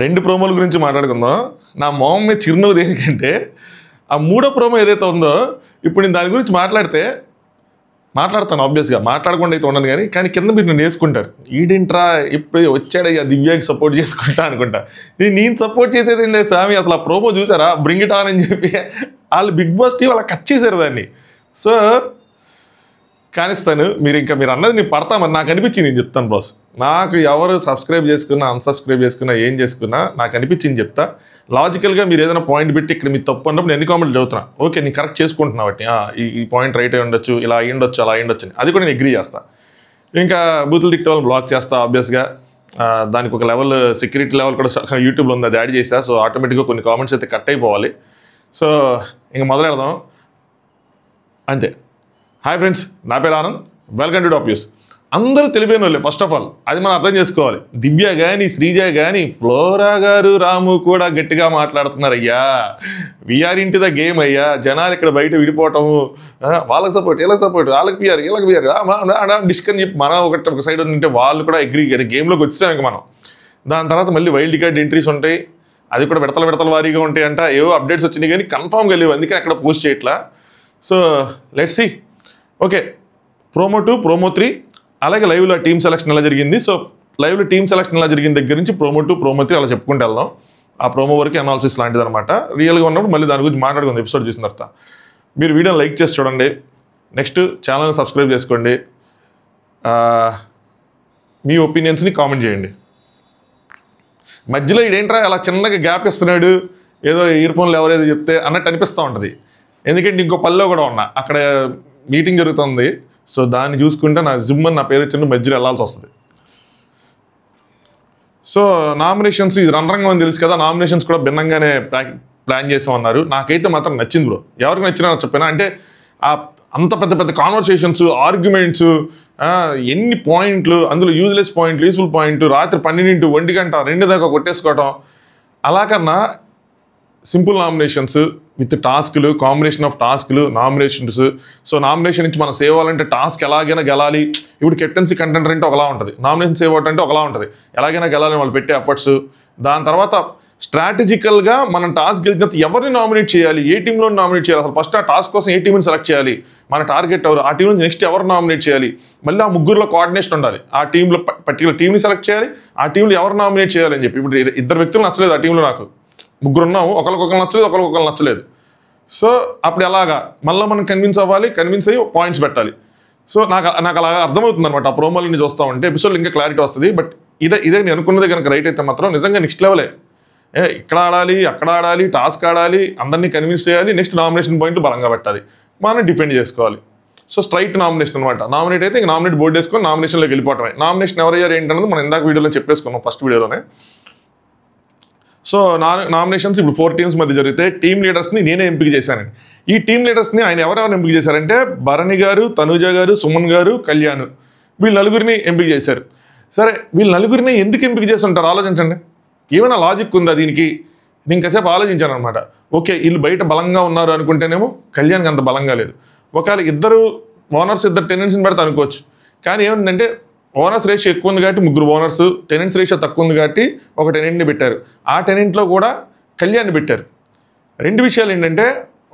రెండు ప్రోమోల గురించి మాట్లాడుకుందాం. నా మొహం మీద చిరునవ్వు దేనికంటే ఆ మూడో ప్రోమో ఏదైతే ఉందో ఇప్పుడు నేను దాని గురించి మాట్లాడతాను ఆబ్వియస్గా, మాట్లాడకుండా అయితే ఉండను. కానీ కింద మీరు నన్ను వేసుకుంటారు, ఈడింట్రా ఇప్పుడు వచ్చాడయ్యా దివ్యాకి సపోర్ట్ చేసుకుంటా అనుకుంటా. నేను సపోర్ట్ చేసేది ఏంది స్వామి, అసలు ఆ ప్రోమో చూసారా, బ్రింగ్ ఇట్ ఆన్ అని చెప్పి వాళ్ళు బిగ్ బాస్ టీవీ అలా కట్ చేశారు దాన్ని. సో కానిస్తాను, మీరు అన్నది నేను పడతామని నాకు అనిపించింది. నేను చెప్తాను బాస్, నాకు ఎవరు సబ్స్క్రైబ్ చేసుకున్నా అన్సబ్స్క్రైబ్ చేసుకున్నా ఏం చేసుకున్నా నాకు అనిపించింది చెప్తా. లాజికల్గా మీరు ఏదైనా పాయింట్ పెట్టి ఇక్కడ మీరు తప్పు అన్నప్పుడు నేను ఎన్ని కామెంట్లు చదువుతున్నా, ఓకే నేను కరెక్ట్ చేసుకుంటున్నా బట్టి ఈ పాయింట్ రైట్ అయి ఉండొచ్చు, ఇలా అయి ఉండొచ్చు, అలా అయి ఉండొచ్చు అని, అది కూడా నేను అగ్రీ చేస్తా. ఇంకా బూతులు తిట్టే వాళ్ళని బ్లాక్ చేస్తా ఆబ్వియస్గా. దానికి ఒక లెవెల్ సెక్యూరిటీ లెవెల్ కూడా యూట్యూబ్లో ఉంది, అది యాడ్ చేస్తా. సో ఆటోమేటిక్గా కొన్ని కామెంట్స్ అయితే కట్ అయిపోవాలి. సో ఇంక మొదలెడదాం అంతే. హాయ్ ఫ్రెండ్స్, నా పేరు Anand, welcome to top news. అందరూ తెలివైన వాళ్ళే ఫస్ట్ ఆఫ్ ఆల్, అది మనం అర్థం చేసుకోవాలి. దివ్య కానీ శ్రీజ కానీ ఫ్లోరా గారు రాము కూడా గట్టిగా మాట్లాడుతున్నారు. అయ్యా వీఆర్ ఇంటి ద గేమ్ అయ్యా, జనాలు ఇక్కడ బయట విడిపోవటము, వాళ్ళకి సపోర్ట్ వీళ్ళకి సపోర్ట్, వాళ్ళకి పిఆర్ వీళ్ళకి పిఆర్ డిస్కన్ చెప్పి మనం ఒక సైడ్ ఉంటే వాళ్ళు కూడా అగ్రీ గేమ్లోకి వచ్చాం. ఇంక మనం దాని తర్వాత మళ్ళీ వైల్డ్ కార్డ్ ఎంట్రీస్ ఉంటాయి, అది కూడా విడతల వారీగా ఉంటాయి అంట. ఏవో అప్డేట్స్ వచ్చినాయి కానీ కన్ఫామ్గా లేవు, అందుకే అక్కడ పోస్ట్ చేయట్లా. So let's see. Okay, promo 2, promo 3, అలాగే లైవ్లో టీమ్ సెలక్షన్ ఎలా జరిగింది. సో లైవ్లో టీమ్ సెలక్షన్ ఎలా జరిగిన దగ్గర నుంచి ప్రోమో 2, ప్రోమో 3 అలా చెప్పుకుంటూ వెళ్దాం. ఆ ప్రోమో వరకు అనాలిసిస్ లాంటిది అనమాట. రియల్గా ఉన్నప్పుడు మళ్ళీ దాని గురించి మాట్లాడుకుందాం ఎపిసోడ్ చూసిన తర్వాత. మీరు వీడియోని లైక్ చేసి చూడండి, నెక్స్ట్ ఛానల్ని సబ్స్క్రైబ్ చేసుకోండి, మీ ఒపీనియన్స్ని కామెంట్ చేయండి. మధ్యలో ఇదేంట్రా అలా చిన్నగా గ్యాప్ ఇస్తున్నాడు, ఏదో ఇయర్ ఫోన్లు ఎవరేదో చెప్తే అన్నట్టు అనిపిస్తూ ఉంటుంది. ఎందుకంటే ఇంకో పల్లెలో కూడా ఉన్నా, అక్కడ మీటింగ్ జరుగుతుంది. సో దాన్ని చూసుకుంటే నా జిమ్ అని నా పేరు వచ్చిన మధ్యలో వెళ్ళాల్సి వస్తుంది. సో నామినేషన్స్ ఇది రంగం అని తెలుసు కదా, నామినేషన్స్ కూడా భిన్నంగానే ప్లాన్ చేసామన్నారు. నాకైతే మాత్రం నచ్చింది బ్రో. ఎవరికి నచ్చినా చెప్పినా అంటే అంత పెద్ద కాన్వర్సేషన్స్, ఆర్గ్యుమెంట్స్, ఎన్ని పాయింట్లు, అందులో యూజ్లెస్ పాయింట్లు, యూస్ఫుల్ పాయింట్, రాత్రి 12 1 గంట 2 దాకా కొట్టేసుకోవటం. అలా కన్నా సింపుల్ నామినేషన్స్ విత్ టాస్క్లు, కాంబినేషన్ ఆఫ్ టాస్క్లు, నామినేషన్స్. సో నామినేషన్ నుంచి మనం సేవ్ అవ్వాలంటే టాస్క్ ఎలాగైనా గెలాలి. ఇప్పుడు కెప్టెన్సీ కంటెండర్ అంటే ఒకలా ఉంటుంది, నామినేషన్ సేవ్ అవుట్ అంటే ఒకలా ఉంటుంది. ఎలాగైనా గెలాలని వాళ్ళు పెట్టే ఎఫర్ట్స్. దాని తర్వాత స్ట్రాటజికల్గా మనం టాస్క్ గెలిచిన ఎవరిని నామినేట్ చేయాలి, ఏ టీంలో నామినేట్ చేయాలి, అసలు ఫస్ట్ ఆ టాస్క్ కోసం ఏ టీంని సెలెక్ట్ చేయాలి, మన టార్గెట్ ఎవరు, ఆ టీం నుంచి నెక్స్ట్ ఎవరు నామినేట్ చేయాలి, మళ్ళీ ఆ ముగ్గురులో కోఆర్డినేషన్ ఉండాలి. ఆ టీంలో పర్టికులర్ టీంని సెలెక్ట్ చేయాలి, ఆ టీంలో ఎవరు నామినేట్ చేయాలని చెప్పి. ఇప్పుడు 2 వ్యక్తులు నచ్చలేదు ఆ టీంలో, నాకు 3 ఉన్నాము, ఒకరికొకరు నచ్చలేదు, ఒకరికొకరు నచ్చలేదు. సో అప్పుడు ఎలాగా మళ్ళీ మనం కన్విన్స్ అయ్యి పాయింట్స్ పెట్టాలి. సో నాకు అలాగా అర్థమవుతుంది అనమాట. ఆ ప్రోమోలని చూస్తూ ఉంటే ఎపిసోడ్ ఇంకా క్లారిటీ వస్తుంది. బట్ ఇదే నేను అనుకున్నది కనుక రైట్ అయితే మాత్రం నిజంగా నెక్స్ట్ లెవెలే. ఇక్కడ ఆడాలి, అక్కడ ఆడాలి, టాస్క్ ఆడాలి, అందరినీ కన్విన్స్ చేయాలి, నెక్స్ట్ నామినేషన్ పాయింట్లు బలంగా పెట్టాలి, మనం డిఫెండ్ చేసుకోవాలి. సో స్ట్రైట్ నామినేషన్ అనమాట. నామినేట్ అయితే ఇంక నామినేట్ బోర్డు వేసుకొని నామినేషన్లోకి వెళ్ళిపోవటమే. నామినేషన్ ఎవరయ్యారు ఏంటన్నది మనం ఇందాక వీడియోలో చెప్పేసుకున్నాం, ఫస్ట్ వీడియోలోనే. సో నామినేషన్స్ ఇప్పుడు 4 టీమ్స్ మధ్య జరిగితే టీమ్ లీడర్స్ని నేనే ఎంపిక చేశానండి. ఈ టీమ్ లీడర్స్ని ఆయన ఎవరెవరు ఎంపిక చేశారంటే భరణి గారు, తనుజ గారు, సుమన్ గారు, కళ్యాణ్, వీళ్ళు 4గురిని ఎంపిక చేశారు. సరే వీళ్ళు 4గురిని ఎందుకు ఎంపిక చేసి ఉంటారు ఆలోచించండి. ఏమైనా లాజిక్ ఉందా దీనికి? నేను కాసేపు ఆలోచించాను అనమాట. ఓకే వీళ్ళు బయట బలంగా ఉన్నారు అనుకుంటేనేమో కళ్యాణ్కి అంత బలంగా లేదు. ఒకవేళ ఇద్దరు ఓనర్స్ టెనెంట్స్ని పెడితే అనుకోవచ్చు. కానీ ఏముందంటే ఓనర్స్ రేషియో ఎక్కువ ఉంది కాబట్టి 3 ఓనర్స్, టెనెంట్స్ రేషియో తక్కువ ఉంది కాబట్టి ఒక టెనెంట్ని పెట్టారు. ఆ టెనెంట్లో కూడా కళ్యాణ్ని పెట్టారు. 2 విషయాలు ఏంటంటే,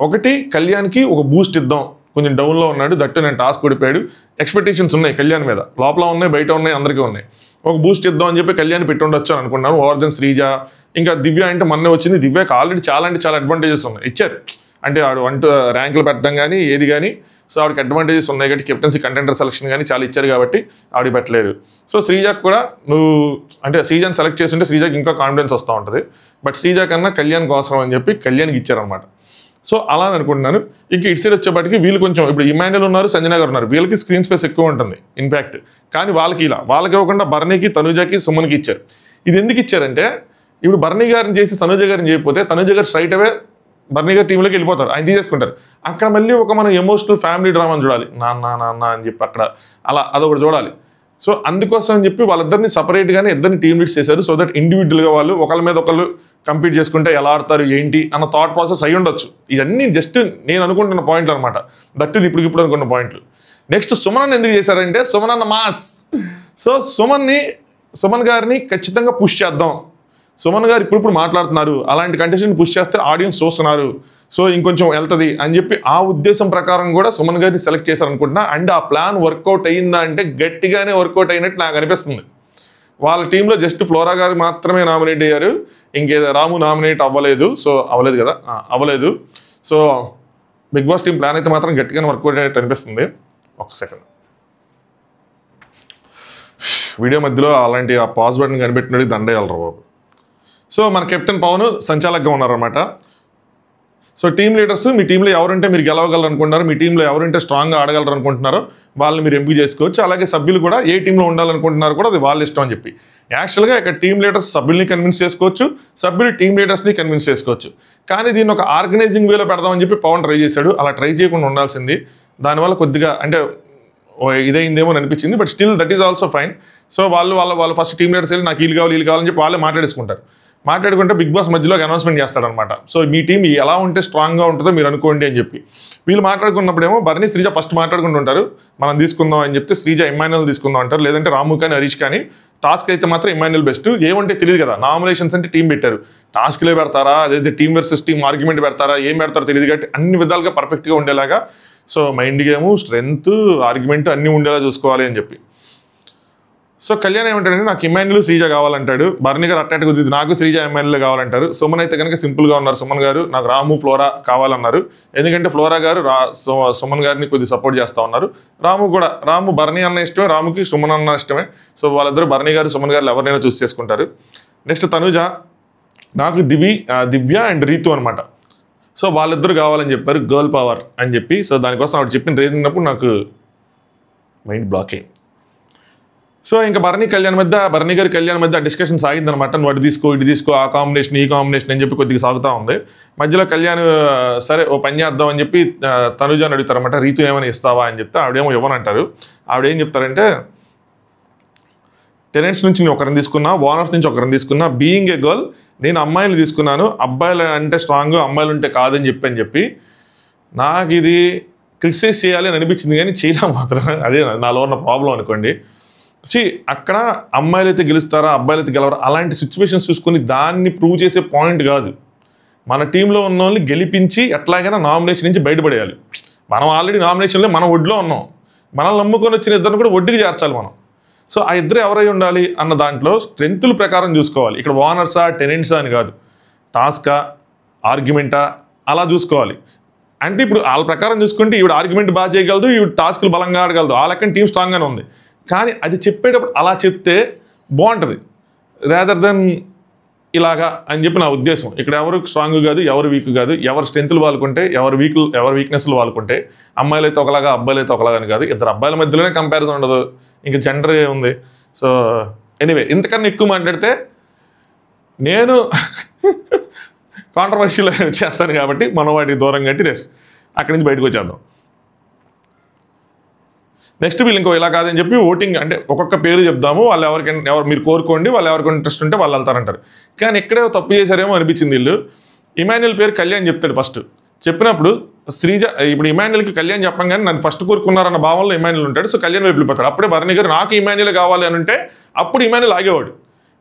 ఒకటి కళ్యాణ్కి ఒక బూస్ట్ ఇద్దాం, కొంచెం డౌన్లో ఉన్నాడు, దట్టు నేను టాస్క్ ఓడిపోయాడు, ఎక్స్పెక్టేషన్స్ ఉన్నాయి కళ్యాణ్ మీద, లోపల ఉన్నాయి బయట ఉన్నాయి అందరికీ ఉన్నాయి. ఒక బూస్ట్ ఇద్దాం అని చెప్పి కళ్యాణ్ పెట్టి ఉండొచ్చు అని అనుకున్నాను. ఓవర్ శ్రీజ ఇంకా దివ్య అంటే మొన్నే వచ్చింది. దివ్యకి ఆల్రెడీ చాలా అడ్వాంటేజెస్ ఉన్నాయి, ఇచ్చారు. అంటే ఆడు ర్యాంకులు పెట్టడం కానీ ఏది కానీ, సో ఆవిడకి అడ్వాంటేజెస్ ఉన్నాయి కాబట్టి కెప్టెన్సీ కంటెండర్ సెలక్షన్ కానీ చాలా ఇచ్చారు కాబట్టి ఆవిడ పెట్టలేరు. సో శ్రీజాకి కూడా నువ్వు అంటే శ్రీజాని సెలెక్ట్ చేస్తుంటే శ్రీజాకి ఇంకా కాన్ఫిడెన్స్ వస్తూ ఉంటుంది. బట్ శ్రీజా కన్నా కళ్యాణ్కి అవసరం అని చెప్పి కళ్యాణ్కి ఇచ్చారనమాట. సో అలా అనుకుంటున్నాను. ఇంక ఇటు సైడ్ వచ్చేప్పటికి వీళ్ళు కొంచెం ఇప్పుడు ఇమాన్యుల్ ఉన్నారు, సంజన గారు ఉన్నారు, వీళ్ళకి స్క్రీన్ స్పేస్ ఎక్కువ ఉంటుంది ఇన్ఫ్యాక్ట్. కానీ వాళ్ళకి ఇవ్వకుండా భరణికి, తనుజకి, సుమన్కి ఇచ్చారు. ఇది ఎందుకు ఇచ్చారంటే, ఇప్పుడు భరణి గారిని చేసి తనుజ గారిని చేయకపోతే తనుజ గారు స్ట్రైట్ అవే భరణి గారి టీంలోకి వెళ్ళిపోతారు, ఆయన తీసేసుకుంటారు. అక్కడ మళ్ళీ ఒక మనం ఎమోషనల్ ఫ్యామిలీ డ్రామాని చూడాలి, నాన్న అని చెప్పి అక్కడ అలా అదొకటి చూడాలి. సో అందుకోసం అని చెప్పి వాళ్ళిద్దరిని సపరేట్గానే ఇద్దరిని టీమ్ లీడ్స్ చేశారు. సో దట్ ఇండివిజువల్గా వాళ్ళు ఒకళ్ళ మీద ఒకళ్ళు కంపీట్ చేసుకుంటే ఎలా ఆడతారు ఏంటి అన్న థాట్ ప్రాసెస్ అయ్యి ఉండొచ్చు. ఇవన్నీ జస్ట్ నేను అనుకుంటున్న పాయింట్లు అనమాట, దట్టు ఇప్పుడు అనుకున్న పాయింట్లు. నెక్స్ట్ సుమన్ ఎందుకు చేశారంటే, సుమన్ అన్న మాస్. సో సుమన్ గారిని ఖచ్చితంగా పుష్ చేద్దాం. సుమన్ గారు ఇప్పుడు మాట్లాడుతున్నారు, అలాంటి కంటెస్టెంట్ పుష్ చేస్తే ఆడియన్స్ చూస్తున్నారు, సో ఇంకొంచెం వెళ్తుంది అని చెప్పి ఆ ఉద్దేశం ప్రకారం కూడా సుమన్ గారిని సెలెక్ట్ చేశారు అనుకుంటున్నా. అండ్ ఆ ప్లాన్ వర్కౌట్ అయ్యిందా అంటే గట్టిగానే వర్కౌట్ అయినట్టు నాకు అనిపిస్తుంది. వాళ్ళ టీంలో జస్ట్ ఫ్లోరా గారు మాత్రమే నామినేట్ అయ్యారు, ఇంకేదో రాము నామినేట్ అవ్వలేదు. సో అవ్వలేదు కదా, అవ్వలేదు. So Bigg Boss team plan అయితే మాత్రం గట్టిగానే వర్కౌట్ అయ్యేట్టు అనిపిస్తుంది. ఒక సెకండ్, వీడియో మధ్యలో అలాంటి ఆ పాజ్ బటన్ కనిపెట్టినట్టు దండేయాలరా బాబు. సో మన కెప్టెన్ పవన్ సంచాలకుగా ఉన్నారన్నమాట. సో టీమ్ లీడర్స్, మీ టీంలో ఎవరుంటే మీరు గెలవగలరు అనుకుంటున్నారు, మీ టీంలో ఎవరుంటే స్ట్రాంగ్గా ఆడగలరు అనుకుంటున్నారో వాళ్ళని మీరు ఎంపిక చేసుకోవచ్చు. అలాగే సభ్యులు కూడా ఏ టీంలో ఉండాలనుకుంటున్నారు కూడా అది వాళ్ళ ఇష్టం అని చెప్పి. యాక్చువల్గా ఇక్కడ టీమ్ లీడర్స్ సభ్యుల్ని కన్విన్స్ చేసుకోవచ్చు, సభ్యులు టీమ్ లీడర్స్ని కన్విన్స్ చేసుకోవచ్చు. కానీ దీన్ని ఒక ఆర్గనైజింగ్ వేలో పెడదామని చెప్పి పవన్ ట్రై చేశాడు. అలా ట్రై చేయకుండా ఉండాల్సింది. దానివల్ల కొద్దిగా అంటే ఇదైందేమో అని అనిపించింది. But still that is also fine. So వాళ్ళు ఫస్ట్ టీమ్ లీడర్స్ వెళ్ళి నాకు వీళ్ళు కావాలని చెప్పి వాళ్ళే మాట్లాడుకుంటే బిగ్ బాస్ మధ్యలోకి అనౌన్స్మెంట్ చేస్తాడనమాట. సో మీ టీం ఎలా ఉంటే స్ట్రాంగ్గా ఉంటుందో మీరు అనుకోండి అని చెప్పి. వీళ్ళు మాట్లాడుకున్నప్పుడేమో బర్నీ శ్రీజ ఫస్ట్ మాట్లాడుకుంటుంటారు, మనం తీసుకుందాం అని చెప్తే శ్రీజ ఇమాన్యుల్ తీసుకుందాం అంటారు, లేదంటే రాము కానీ హరీష్ కానీ. టాస్క్ అయితే మాత్రం ఇమాన్యుల్ బెస్ట్. ఏమంటే తెలియదు కదా, నామినేషన్స్ అంటే టీం పెట్టారు, టాస్క్లే పెడతారా, అదైతే టీం వర్సెస్ టీం ఆర్గ్యుమెంట్ పెడతారా, ఏం పెడతారో తెలియదు కాబట్టి అన్ని విధాలుగా పర్ఫెక్ట్గా ఉండేలాగా, so mind game, strength, argument అన్నీ ఉండేలా చూసుకోవాలి అని చెప్పి. సో కళ్యాణ్ ఏమంటాడంటే నాకు ఇమాన్యుల్ శ్రీజ కావాలంటాడు, బర్నీ గారు అట్టాటి కుదిరింది నాకు శ్రీజ ఇమాన్యుల్ కావాలంటారు. సుమన్ అయితే కనుక సింపుల్గా ఉన్నారు, సుమన్ గారు నాకు రాము ఫ్లోరా కావాలన్నారు. ఎందుకంటే ఫ్లోరా గారు సుమన్ గారిని కొద్దిగా సపోర్ట్ చేస్తూ ఉన్నారు. రాము బర్నీ అన్న ఇష్టమే, రాముకి సుమన్ అన్న ఇష్టమే. సో వాళ్ళిద్దరూ బర్నీ గారు సుమన్ గారు ఎవరినైనా చూస్ చేసుకుంటారు. నెక్స్ట్ తనుజ నాకు దివ్య అండ్ రీతు అనమాట. సో వాళ్ళిద్దరు కావాలని చెప్పారు, గర్ల్ పవర్ అని చెప్పి. సో దానికోసం ఆవిడ చెప్పిన రీజన్ అప్పుడు నాకు మైండ్ బ్లాక్ అయ్యింది. సో ఇంకా బర్నీ గారి కళ్యాణ్ మధ్య డిస్కషన్ సాగిందనమాట. నువ్వు అటు తీసుకో ఇటు తీసుకో, ఆ కాంబినేషన్ ఈ కాంబినేషన్ అని చెప్పి కొద్దిగా సాగుతూ ఉంది. మధ్యలో కళ్యాణ్ సరే ఓ పని చేద్దాం అని చెప్పి తనుజాని అడుగుతారన్నమాట, రీతు ఏమైనా ఇస్తావా అని చెప్తే ఆవిడేమో ఇవ్వనంటారు. ఆవిడేం చెప్తారంటే టెనెంట్స్ నుంచి నేను ఒకరిని తీసుకున్నా, ఓనర్స్ నుంచి ఒకరిని తీసుకున్నా, బీయింగ్ ఏ గర్ల్ నేను అమ్మాయిలు తీసుకున్నాను, అబ్బాయిలు అంటే స్ట్రాంగ్ అమ్మాయిలు ఉంటే కాదని చెప్పి నాకు ఇది క్రిటిసైజ్ చేయాలి అని అనిపించింది, కానీ చేయడం మాత్రం అదే నాలో ఉన్న ప్రాబ్లం అనుకోండి. అక్కడ అమ్మాయిలు అయితే గెలుస్తారా, అబ్బాయిలు అయితే గెలవరా, అలాంటి సిచ్యువేషన్స్ చూసుకొని దాన్ని ప్రూవ్ చేసే పాయింట్ కాదు. మన టీంలో ఉన్న వాళ్ళని గెలిపించి ఎట్లాగైనా నామినేషన్ నుంచి బయటపడేయాలి. మనం ఆల్రెడీ నామినేషన్లో మనం ఒడ్లో ఉన్నాం, మనల్ని నమ్ముకొని వచ్చిన ఇద్దరిని కూడా ఒడ్డుకి చేర్చాలి మనం. సో ఆ ఇద్దరు ఎవరై ఉండాలి అన్న దాంట్లో స్ట్రెంగ్త్ల ప్రకారం చూసుకోవాలి. ఇక్కడ ఓనర్సా టెనెంట్సా అని కాదు, టాస్కా ఆర్గ్యుమెంటా అలా చూసుకోవాలి. అంటే ఇప్పుడు వాళ్ళ ప్రకారం చూసుకుంటే ఈవిడ ఆర్గ్యుమెంట్ బాగా చేయగలదు, ఈవిడ టాస్క్లు బలంగా ఆడగలదు, ఆ లెక్కన టీం స్ట్రాంగ్గానే ఉంది. కానీ అది చెప్పేటప్పుడు అలా చెప్తే బాగుంటుంది, రాదర్ దెన్ ఇలాగా అని చెప్పి నా ఉద్దేశం. ఇక్కడ ఎవరు స్ట్రాంగ్ కాదు, ఎవరు వీక్ కాదు, ఎవరు స్ట్రెంత్లు వాళ్ళకుంటే, ఎవరు వీక్నెస్లు వాళ్ళకుంటే, అమ్మాయిలు అయితే ఒకలాగా అబ్బాయిలు అయితే ఒకలాగా అని కాదు. ఇద్దరు అబ్బాయిల మధ్యలోనే కంపారిజన్ ఉండదు, ఇంకా జెండర్ ఉంది. సో ఎనీవే ఇంతకన్నా ఎక్కువ మాట్లాడితే నేను కాంట్రవర్షియల్ చేస్తాను కాబట్టి మనం వాటికి దూరం కట్టి అక్కడి నుంచి బయటకు వచ్చేద్దాం. నెక్స్ట్ వీళ్ళు ఇంకో ఇలా కాదని చెప్పి ఓటింగ్ అంటే ఒక్కొక్క పేరు చెప్దాము, వాళ్ళు ఎవరు మీరు కోరుకోండి, వాళ్ళు ఎవరికి ఇంట్రెస్ట్ ఉంటే వాళ్ళు వెళ్తారంటారు. కానీ ఎక్కడే తప్పు చేశారేమో అనిపించింది. వీళ్ళు ఇమాన్యుల్ పేరు కళ్యాణ్ చెప్తాడు ఫస్ట్. చెప్పినప్పుడు శ్రీజ ఇప్పుడు ఇమాన్యుల్కి కళ్యాణ్ చెప్పంగానే నన్ను ఫస్ట్ కోరుకున్నారన్న భావంలో ఇమాన్యుల్ ఉంటాడు. సో కళ్యాణ్ వైపు వెళ్ళిపోతాడు. అప్పుడే బర్నీ గారు నాకు ఇమాన్యుల్ కావాలి అని ఉంటే అప్పుడు ఇమాన్యుల్ ఆగేవాడు,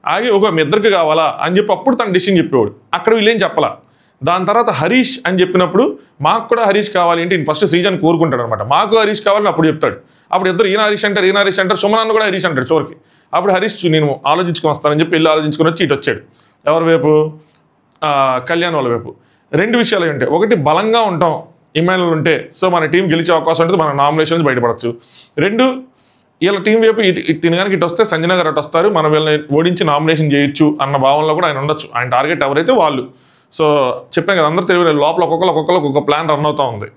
ఆగి మీ ఇద్దరికి కావాలా అని చెప్పి అప్పుడు తన డిసిషన్ చెప్పేవాడు. అక్కడ వీళ్ళేం చెప్పాలా. దాని తర్వాత హరీష్ అని చెప్పినప్పుడు మాకు కూడా హరీష్ కావాలి అంటే ఫస్ట్ శ్రీజాని కోరుకుంటాడు అనమాట. మాకు హరీష్ కావాలని అప్పుడు చెప్తాడు. అప్పుడు ఇద్దరు ఈయన హరీష్ అంటారు, సుమన్ కూడా హరీష్ అంటాడు చివరికి. అప్పుడు హరీష్ నేను ఆలోచించుకొని వస్తానని చెప్పి వెళ్ళి ఆలోచించుకొని వచ్చి ఇటు వచ్చాడు. ఎవరి వైపు? కళ్యాణ్ వాళ్ళ వైపు. రెండు విషయాలు ఉంటాయి. ఒకటి బలంగా ఉంటాం ఇమాన్యుల్ ఉంటే, సో మన టీం గెలిచే అవకాశం ఉంటుంది, మన నామినేషన్ నుంచి బయటపడవచ్చు. రెండు వీళ్ళ టీం వైపు తినగానికి ఇటు వస్తే సంజన గారు అటు వస్తారు, మనం వీళ్ళని ఓడించి నామినేషన్ చేయొచ్చు అన్న భావనలో కూడా ఆయన ఉండొచ్చు. ఆయన టార్గెట్ ఎవరైతే వాళ్ళు. సో చెప్పాను కదా, అందరూ తెలియదు, లోపల ఒక్కొక్క ప్లాన్ రన్ అవుతూ ఉంది.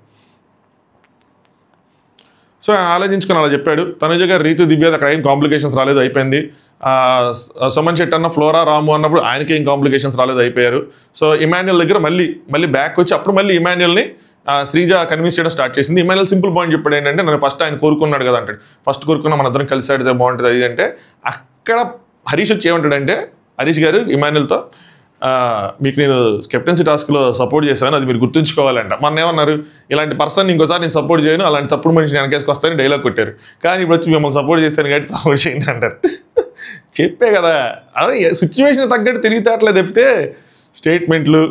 సో ఆలోచించుకొని అలా చెప్పాడు. తనుజ గారు రీతు దివ్య అక్కడ ఏం కాంప్లికేషన్స్ రాలేదు, అయిపోయింది. సుమన్ శెట్టి అన్న ఫ్లోరా రాము అన్నప్పుడు ఆయనకి ఏం కాంప్లికేషన్స్ రాలేదు, అయిపోయారు. సో ఇమాన్యుల్ దగ్గర మళ్ళీ బ్యాక్ వచ్చి అప్పుడు మళ్ళీ ఇమాన్యుల్ని శ్రీజ కన్విన్స్ చేయడం స్టార్ట్ చేసింది. ఇమాన్యుల్ సింపుల్ పాయింట్ చెప్పాడు ఏంటంటే, నన్ను ఫస్ట్ ఆయన కోరుకున్నాడు కదా అంటాడు. ఫస్ట్ కోరుకున్నా మన ఇద్దరం కలిసి ఆడితే బాగుంటుంది అది అంటే, అక్కడ హరీష్ వచ్చి ఏమంటాడంటే, హరీష్ గారు ఇమాన్యుల్తో మీకు నేను కెప్టెన్సీ టాస్క్లో సపోర్ట్ చేశాను, అది మీరు గుర్తుంచుకోవాలంట. మన ఏమన్నారు, ఇలాంటి పర్సన్ ఇంకోసారి నేను సపోర్ట్ చేయను, అలాంటి తప్పుడు మనిషిని వెనకేసుకొస్తానని డైలాగ్ కొట్టారు. కానీ ఇప్పుడు వచ్చి మిమ్మల్ని సపోర్ట్ చేశాను కాబట్టి సపోర్ట్ చేయండి అంటారు. చెప్పే కదా, అదే సిచ్యువేషన్ తగ్గట్టు తెలివితేటలే తప్పితే స్టేట్మెంట్లు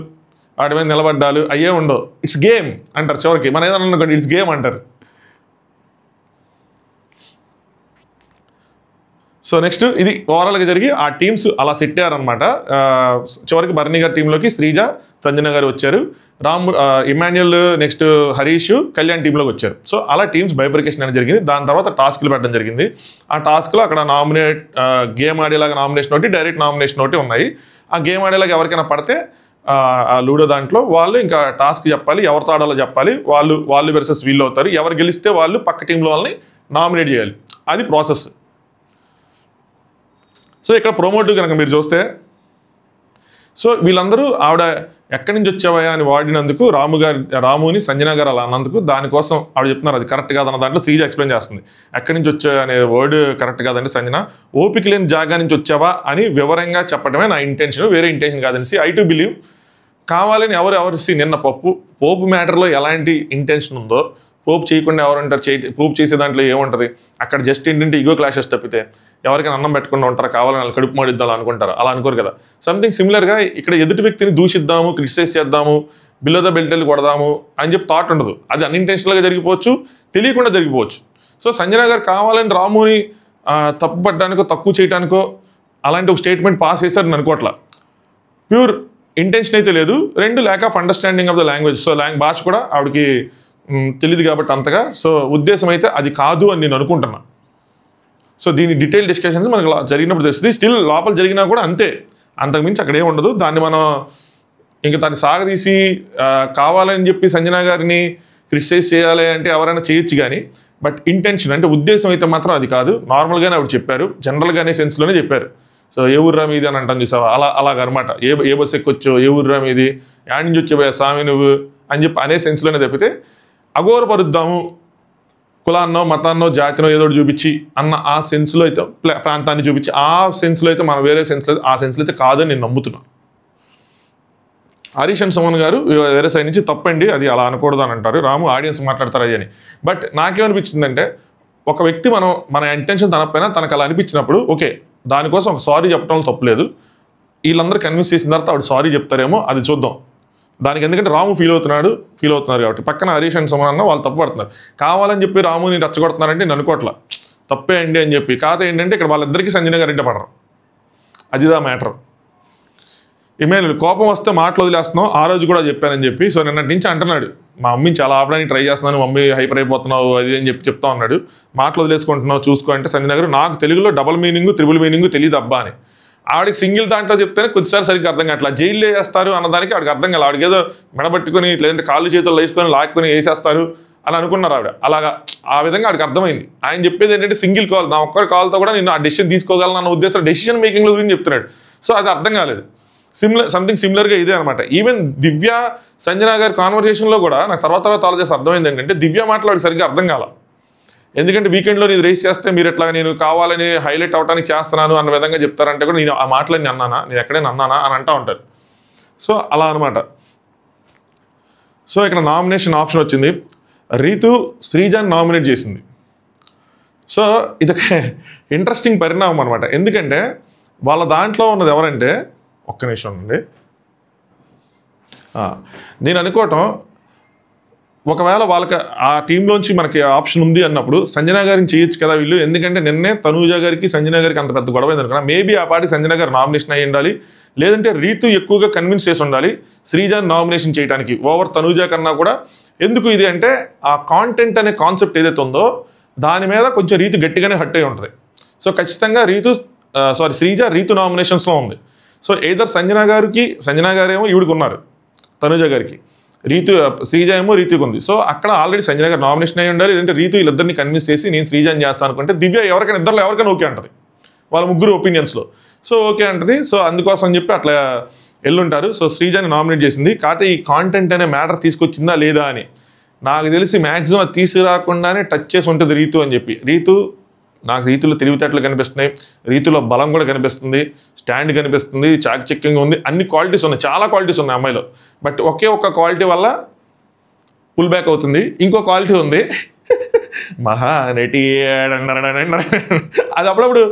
వాటి మీద నిలబడ్డాలు అయ్యే ఉండవు. ఇట్స్ గేమ్ అంటారు చివరికి. మన ఏదన్నా అనుకోండి ఇట్స్ గేమ్ అంటారు. సో నెక్స్ట్ ఇది ఓవరాల్గా జరిగి ఆ టీమ్స్ అలా సెట్ అయ్యారనమాట. చివరికి బర్నీ గారి టీంలోకి శ్రీజ, సంజన గారు వచ్చారు. ఇమాన్యుయల్, నెక్స్ట్ హరీష్, కళ్యాణ్ టీంలోకి వచ్చారు. సో అలా టీమ్స్ బైఫర్కేషన్ అనేది జరిగింది. దాని తర్వాత టాస్క్లు పెట్టడం జరిగింది. ఆ టాస్క్లో అక్కడ గేమ్ ఆడేలాగా నామినేషన్ ఒకటి, డైరెక్ట్ నామినేషన్ ఒకటి ఉన్నాయి. ఆ గేమ్ ఆడేలాగా ఎవరికైనా పడితే ఆ లూడో దాంట్లో వాళ్ళు ఇంకా టాస్క్ చెప్పాలి, ఎవరితో ఆడాలో చెప్పాలి. వాళ్ళు వెర్సెస్ వీళ్ళు అవుతారు. ఎవరు గెలిస్తే వాళ్ళు పక్క టీంలో వాళ్ళని నామినేట్ చేయాలి. అది ప్రాసెస్. సో ఇక్కడ ప్రమోటివ్ కనుక మీరు చూస్తే, సో వీళ్ళందరూ ఆవిడ ఎక్కడి నుంచి వచ్చావా అని వాడినందుకు రాముని సంజన గారు అలా అన్నందుకు దానికోసం ఆవిడ చెప్తున్నారు అది కరెక్ట్ కాదన్న దాంట్లో శ్రీజ ఎక్స్ప్లెయిన్ చేస్తుంది. ఎక్కడి నుంచి వచ్చా అనే వర్డ్ కరెక్ట్ కాదంటే సంజన ఓపిక లేని జాగా నుంచి వచ్చావా అని వివరంగా చెప్పడమే నా ఇంటెన్షన్, వేరే ఇంటెన్షన్ కాదనేసి ఐ టు బిలీవ్. కావాలని ఎవరు నిన్న పోపు మ్యాటర్లో ఎలాంటి ఇంటెన్షన్ ఉందో పోపు చేయకుండా ఎవరంటారు, పోపు చేసే దాంట్లో ఏముంటుంది అక్కడ? జస్ట్ ఏంటంటే ఈగో క్లాషెస్ తప్పితే ఎవరికైనా అన్నం పెట్టకుండా ఉంటారా? కావాలని వాళ్ళు కడుపు మాడిద్దాం అనుకుంటారు, అలా అనుకోరు కదా. సంథింగ్ సిమిలర్గా ఇక్కడ ఎదుటి వ్యక్తిని దూషిద్దాము, క్రిటిసైజ్ చేద్దాము, బిలో ద బెల్ట్ వెళ్ళి కొడదాము అని చెప్పి థాట్ ఉండదు. అది అన్ఇంటెన్షనల్గా జరిగిపోవచ్చు, తెలియకుండా జరిగిపోవచ్చు. సో సంజన గారు కావాలని రాముని తప్పుపడ్డానికో తక్కువ చేయడానికో అలాంటి ఒక స్టేట్మెంట్ పాస్ చేశారని అనుకోవట్లా. ప్యూర్ ఇంటెన్షన్ అయితే లేదు. రెండు lack of understanding of the language. So భాష కూడా ఆవిడకి తెలియదు కాబట్టి అంతగా. సో ఉద్దేశం అయితే అది కాదు అని నేను అనుకుంటున్నా. సో దీని డీటెయిల్ డిస్కషన్స్ మనకు జరిగినప్పుడు తెలుస్తుంది. స్టిల్ లోపల జరిగినా కూడా అంతే, అంతకుమించి అక్కడ ఏమి ఉండదు. దాన్ని మనం ఇంకా దాన్ని సాగదీసి కావాలని చెప్పి సంజన గారిని క్రిటిసైజ్ చేయాలి అంటే ఎవరైనా చేయొచ్చు కానీ, బట్ ఇంటెన్షన్ అంటే ఉద్దేశం అయితే మాత్రం అది కాదు. నార్మల్గానే ఆవిడ చెప్పారు, జనరల్గానే సెన్స్లోనే చెప్పారు. సో ఏ ఊర్రా మీది అని అంటాను చూసావా, అలాగనమాట. ఏ బస్సు ఎక్కొచ్చో, ఏ ఊర్రా మీది, యాడ్ నుంచి వచ్చేవా స్వామి నువ్వు అని చెప్పి అనే సెన్స్లోనే తప్పితే అఘోరపరుద్దాము కులాన్నో మతాన్నో జాతినో ఏదో చూపించి అన్న ఆ సెన్స్లో అయితే, ప్రాంతాన్ని చూపించి ఆ సెన్స్లో అయితే, మనం వేరే సెన్స్లో ఆ సెన్స్లో అయితే కాదని నేను నమ్ముతున్నాను. హరీష్ అండ్ సుమన్ గారు వేరే సైడ్ నుంచి తప్పండి, అది అలా అనకూడదు అని అంటారు. రాము ఆడియన్స్ మాట్లాడతారు అని. బట్ నాకేమనిపించిందంటే ఒక వ్యక్తి మన ఇంటెన్షన్ తనపైన తనకు అలా అనిపించినప్పుడు ఓకే, దానికోసం ఒక సారీ చెప్పడంలో తప్పులేదు. వీళ్ళందరూ కన్విన్స్ చేసిన తర్వాత ఆవిడ సారీ చెప్తారేమో, అది చూద్దాం. దానికి ఎందుకంటే రాము ఫీల్ అవుతున్నారు కాబట్టి. పక్కన హరీష్ అండ్ సుమన్ అన్న వాళ్ళు తప్పు పడుతున్నారు. కావాలని చెప్పి రాముని రచ్చగొడుతున్నారంటే నేను అనుకోవట్లా, తప్పే అండి అని చెప్పి. కాకపోతే ఏంటంటే ఇక్కడ వాళ్ళిద్దరికీ సంజన గారు ఇంట పడరు, అదిదా మ్యాటర్. ఇమాన్యుయల్ కోపం వస్తే మాటలు వదిలేస్తున్నావు, ఆ రోజు కూడా చెప్పానని చెప్పి. సో నిన్నటి నుంచి అంటున్నాడు, మా మమ్మీని చాలా ఆపడానికి ట్రై చేస్తున్నాను, మమ్మీ హైపర్ అయిపోతున్నావు అది అని చెప్పి చెప్తా ఉన్నాడు. మాటలు వదిలేసుకుంటున్నావు చూసుకో అంటే సంజన గారు నాకు తెలుగులో డబుల్ మీనింగ్ త్రిబుల్ మీనింగ్ తెలియదు అబ్బా అని. ఆవిడకి సింగిల్ దాంట్లో చెప్తేనే కొద్దిసారి సరిగ్గా అర్థం కావట్లా. జైల్లో వేస్తారు అన్నదానికి ఆవిడకి అర్థం కాదు. ఆవిడకి ఏదో మెడబట్టుకుని లేదంటే కాళ్ళు చేతులు వేసుకొని లాక్కుని వేసేస్తారు అని అనుకున్నారు ఆవిడ. అలాగా ఆ విధంగా ఆవిడకి అర్థమైంది. ఆయన చెప్పేది ఏంటంటే సింగిల్ కాల్, నా ఒక్కరి కాల్తో కూడా నేను ఆ డెసిషన్ తీసుకోగలను అన్న ఉద్దేశం డెసిషన్ మేకింగ్ గురించి చెప్తున్నాడు. సో అది అర్థం కాలేదు. సంథింగ్ సిమిలర్గా ఇదే అనమాట. ఈవెన్ దివ్య సంజన గారి కాన్వర్సేషన్లో కూడా నాకు తర్వాత ఆలోచిస్తే అర్థమైంది ఏంటంటే దివ్య మాట్లాడి సరిగ్గా అర్థం కాల. ఎందుకంటే వీకెండ్లో నేను రేస్ చేస్తే మీరు ఎట్లా నేను కావాలని హైలైట్ అవడానికి చేస్తున్నాను అన్న విధంగా చెప్తారంటే కూడా నేను ఆ మాటలని అన్నానా, నేను ఎక్కడైనా అన్నానా అని అంటూ ఉంటారు. సో అలా అనమాట. సో ఇక్కడ నామినేషన్ ఆప్షన్ వచ్చింది. రీతు శ్రీజాని నామినేట్ చేసింది. సో ఇదొక ఇంట్రెస్టింగ్ పరిణామం అనమాట. ఎందుకంటే వాళ్ళ దాంట్లో ఉన్నది ఎవరంటే, ఒక్క నిమిషం అండి, నేను అనుకోవటం ఒకవేళ వాళ్ళకి ఆ టీంలోంచి మనకి ఆప్షన్ ఉంది అన్నప్పుడు సంజన గారిని చేయొచ్చు కదా వీళ్ళు. ఎందుకంటే నిన్నే తనూజ గారికి సంజన గారికి అంత పెద్ద గొడవ అయింది అనుకున్నా. మేబీ ఆ పాటికి సంజన గారు నామినేషన్ అయ్యి ఉండాలి, లేదంటే రీతు ఎక్కువగా కన్విన్స్ చేసి ఉండాలి శ్రీజాని నామినేషన్ చేయడానికి ఓవర్ తనూజ కన్నా కూడా. ఎందుకు ఇది అంటే ఆ కాంటెంట్ అనే కాన్సెప్ట్ ఏదైతే ఉందో దాని మీద కొంచెం రీతు గట్టిగానే హట్ అయి ఉంటుంది. సో ఖచ్చితంగా శ్రీజ రీతు నామినేషన్స్లో ఉంది. సో ఎయిదర్ సంజన గారేమో ఈవిడికి ఉన్నారు, తనూజ గారికి, శ్రీజ ఏమో రీతుకి ఉంది. సో అక్కడ ఆల్రెడీ సంజన గారు నామినేషన్ అయ్యి ఉండాలి, లేదంటే రీతు వీళ్ళిద్దరిని కన్విన్స్ చేసి నేను శ్రీజాని చేస్తాను అనుకుంటే దివ్య ఇద్దరిలో ఎవరికైనా ఓకే అంటది వాళ్ళ ముగ్గురు ఒపీనియన్స్లో. సో ఓకే అంటది. సో అందుకోసం అని చెప్పి అట్లా ఎల్లుంటారు. సో శ్రీజాని నామినేట్ చేసింది. కాకపోతే ఈ కాంటెంట్ అనే మ్యాటర్ తీసుకొచ్చిందా లేదా అని నాకు తెలిసి మ్యాక్సిమం అది తీసుకురాకుండానే టచ్ చేసి ఉంటుంది రీతు అని చెప్పి. రీతులో తెలివితేటలు కనిపిస్తున్నాయి, రీతులో బలం కూడా కనిపిస్తుంది, స్టాండ్ కనిపిస్తుంది, చాకచక్యంగా ఉంది, అన్ని క్వాలిటీస్ ఉన్నాయి, చాలా క్వాలిటీస్ ఉన్నాయి అమ్మాయిలో. బట్ ఒక్క క్వాలిటీ వల్ల పుల్ బ్యాక్ అవుతుంది. ఇంకో క్వాలిటీ ఉంది మహానటి అది అప్పుడప్పుడు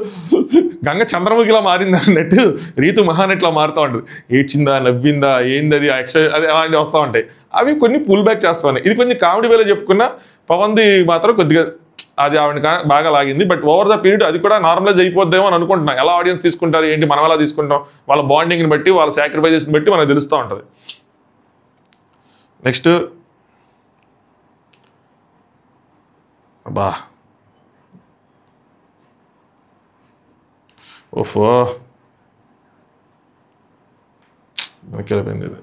గంగ చంద్రముఖిలా మారింది అన్నట్టు రీతు మహానటిలా మారుతూ ఉంటుంది. ఏడ్చిందా, నవ్విందా, ఏంది అది అది అలాంటివి వస్తూ ఉంటాయి. అవి కొన్ని పుల్ బ్యాక్ చేస్తూ ఉన్నాయి. ఇది కొంచెం కామెడీ వేలో చెప్పుకున్నా పవన్ది మాత్రం కొద్దిగా అది ఆవిడ బాగా లాగింది. బట్ ఓవర్ ద పీరియడ్ అది కూడా నార్మలైజ్ అయిపోద్దేమో అని అనుకుంటున్నా. ఎలా ఆడియన్స్ తీసుకుంటారు ఏంటి, మనం ఎలా తీసుకుంటాం, వాళ్ళ బాండింగ్ని బట్టి, వాళ్ళ సాక్రిఫైజెస్ని బట్టి మనకు తెలుస్తూ ఉంటుంది. నెక్స్ట్ బా ఓఫో మనకెళ్ళిపోయింది ఇది.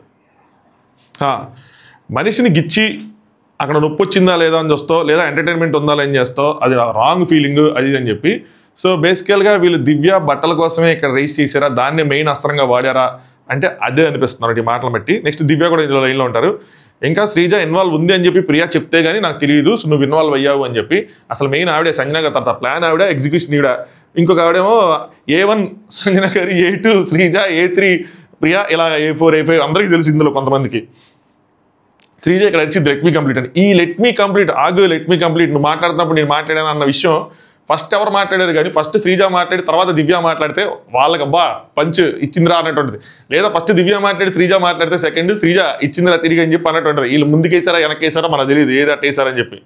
మనిషిని గిచ్చి అక్కడ నొప్పి వచ్చిందా లేదా అని చూస్తావు, లేదా ఎంటర్టైన్మెంట్ ఉందా అని చేస్తావు, అది రాంగ్ ఫీలింగ్ అది అని చెప్పి. సో బేసికల్గా వీళ్ళు దివ్య బట్టల కోసమే ఇక్కడ రైస్ చేశారా, దాన్నే మెయిన్ అస్త్రంగా వాడారా అంటే అదే అనిపిస్తున్నారు ఈ మాటలు బట్టి. నెక్స్ట్ దివ్య కూడా ఇందులో లైన్లో ఉంటారు. ఇంకా శ్రీజ ఇన్వాల్వ్ ఉంది అని చెప్పి ప్రియా చెప్తే కానీ నాకు తెలియదు, సో నువ్వు ఇన్వాల్వ్ అయ్యావు అని చెప్పి. అసలు మెయిన్ ఆవిడే సంజన గారు, తర్వాత ప్లాన్ ఆవిడ, ఎగ్జిక్యూషన్ ఈవిడ. ఇంకొక ఆవిడేమో A1 సంజన గారు, A2 శ్రీజ, A3 ప్రియా, ఇలా A4 A5 అందరికీ తెలుసు ఇందులో కొంతమందికి. శ్రీజ ఇక్కడ వచ్చింది లెట్ మీ కంప్లీట్ అని. ఈ లెట్ మీ కంప్లీట్ ఆగు, లెట్ మీ కంప్లీట్ నువ్వు మాట్లాడుతున్నప్పుడు నేను మాట్లాడాను అన్న విషయం ఫస్ట్ ఎవరు మాట్లాడారు కానీ ఫస్ట్ శ్రీజ మాట్లాడి తర్వాత దివ్య మాట్లాడితే వాళ్ళకి అబ్బా పంచ్ ఇచ్చిందిరా అన్నటువంటిది. లేదా ఫస్ట్ దివ్య మాట్లాడి శ్రీజ మాట్లాడితే సెకండ్ శ్రీజ ఇచ్చిందిరా తిరిగి అని చెప్పి అన్నటువంటిది. వీళ్ళు ముందుకేసారా వెనక్కేసారా మనకు తెలియదు, ఏది అట్టేసారని చెప్పి.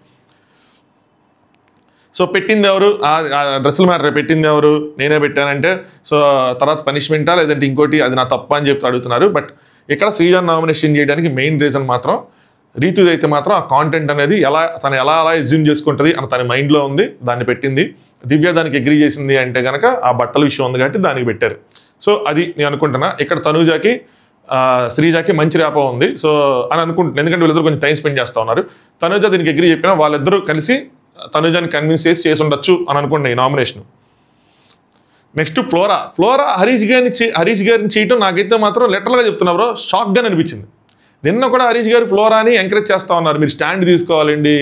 సో పెట్టింది ఎవరు, ఆ డ్రెస్సులు మ్యాటర్ పెట్టింది ఎవరు, నేనే పెట్టానంటే సో తర్వాత పనిష్మెంటా లేదంటే ఇంకోటి, అది నా తప్ప అని చెప్తే అడుగుతున్నారు. బట్ ఇక్కడ శ్రీజ నామినేషన్ చేయడానికి మెయిన్ రీజన్ మాత్రం రీతుది అయితే మాత్రం ఆ కాంటెంట్ అనేది తను ఎలా ఎజ్యూమ్ చేసుకుంటుంది అని తన మైండ్లో ఉంది, దాన్ని పెట్టింది. దివ్య దానికి అగ్రీ చేసింది అంటే కనుక ఆ బట్టల విషయం ఉంది కాబట్టి దానికి పెట్టారు. సో అది నేను అనుకుంటున్నా. ఇక్కడ తనూజాకి శ్రీజాకి మంచి ర్యాపో ఉంది సో అని అనుకుంటున్నాను, ఎందుకంటే వీళ్ళిద్దరు కొంచెం టైం స్పెండ్ చేస్తూ ఉన్నారు. తనూజ దీనికి అగ్రీ చెప్పినా వాళ్ళిద్దరూ కలిసి తనూజాని కన్విన్స్ చేసి ఉండొచ్చు అని అనుకుంటున్నాను ఈ నామినేషన్. నెక్స్ట్ ఫ్లోరా హరీష్ గారిని చేయటం నాకైతే మాత్రం లిటరల్గా చెప్తున్నా బ్రో, షాక్గా అనిపించింది. నిన్న కూడా హరీష్ గారు ఫ్లోరాని ఎంకరేజ్ చేస్తూ ఉన్నారు, మీరు స్టాండ్ తీసుకోవాలండి,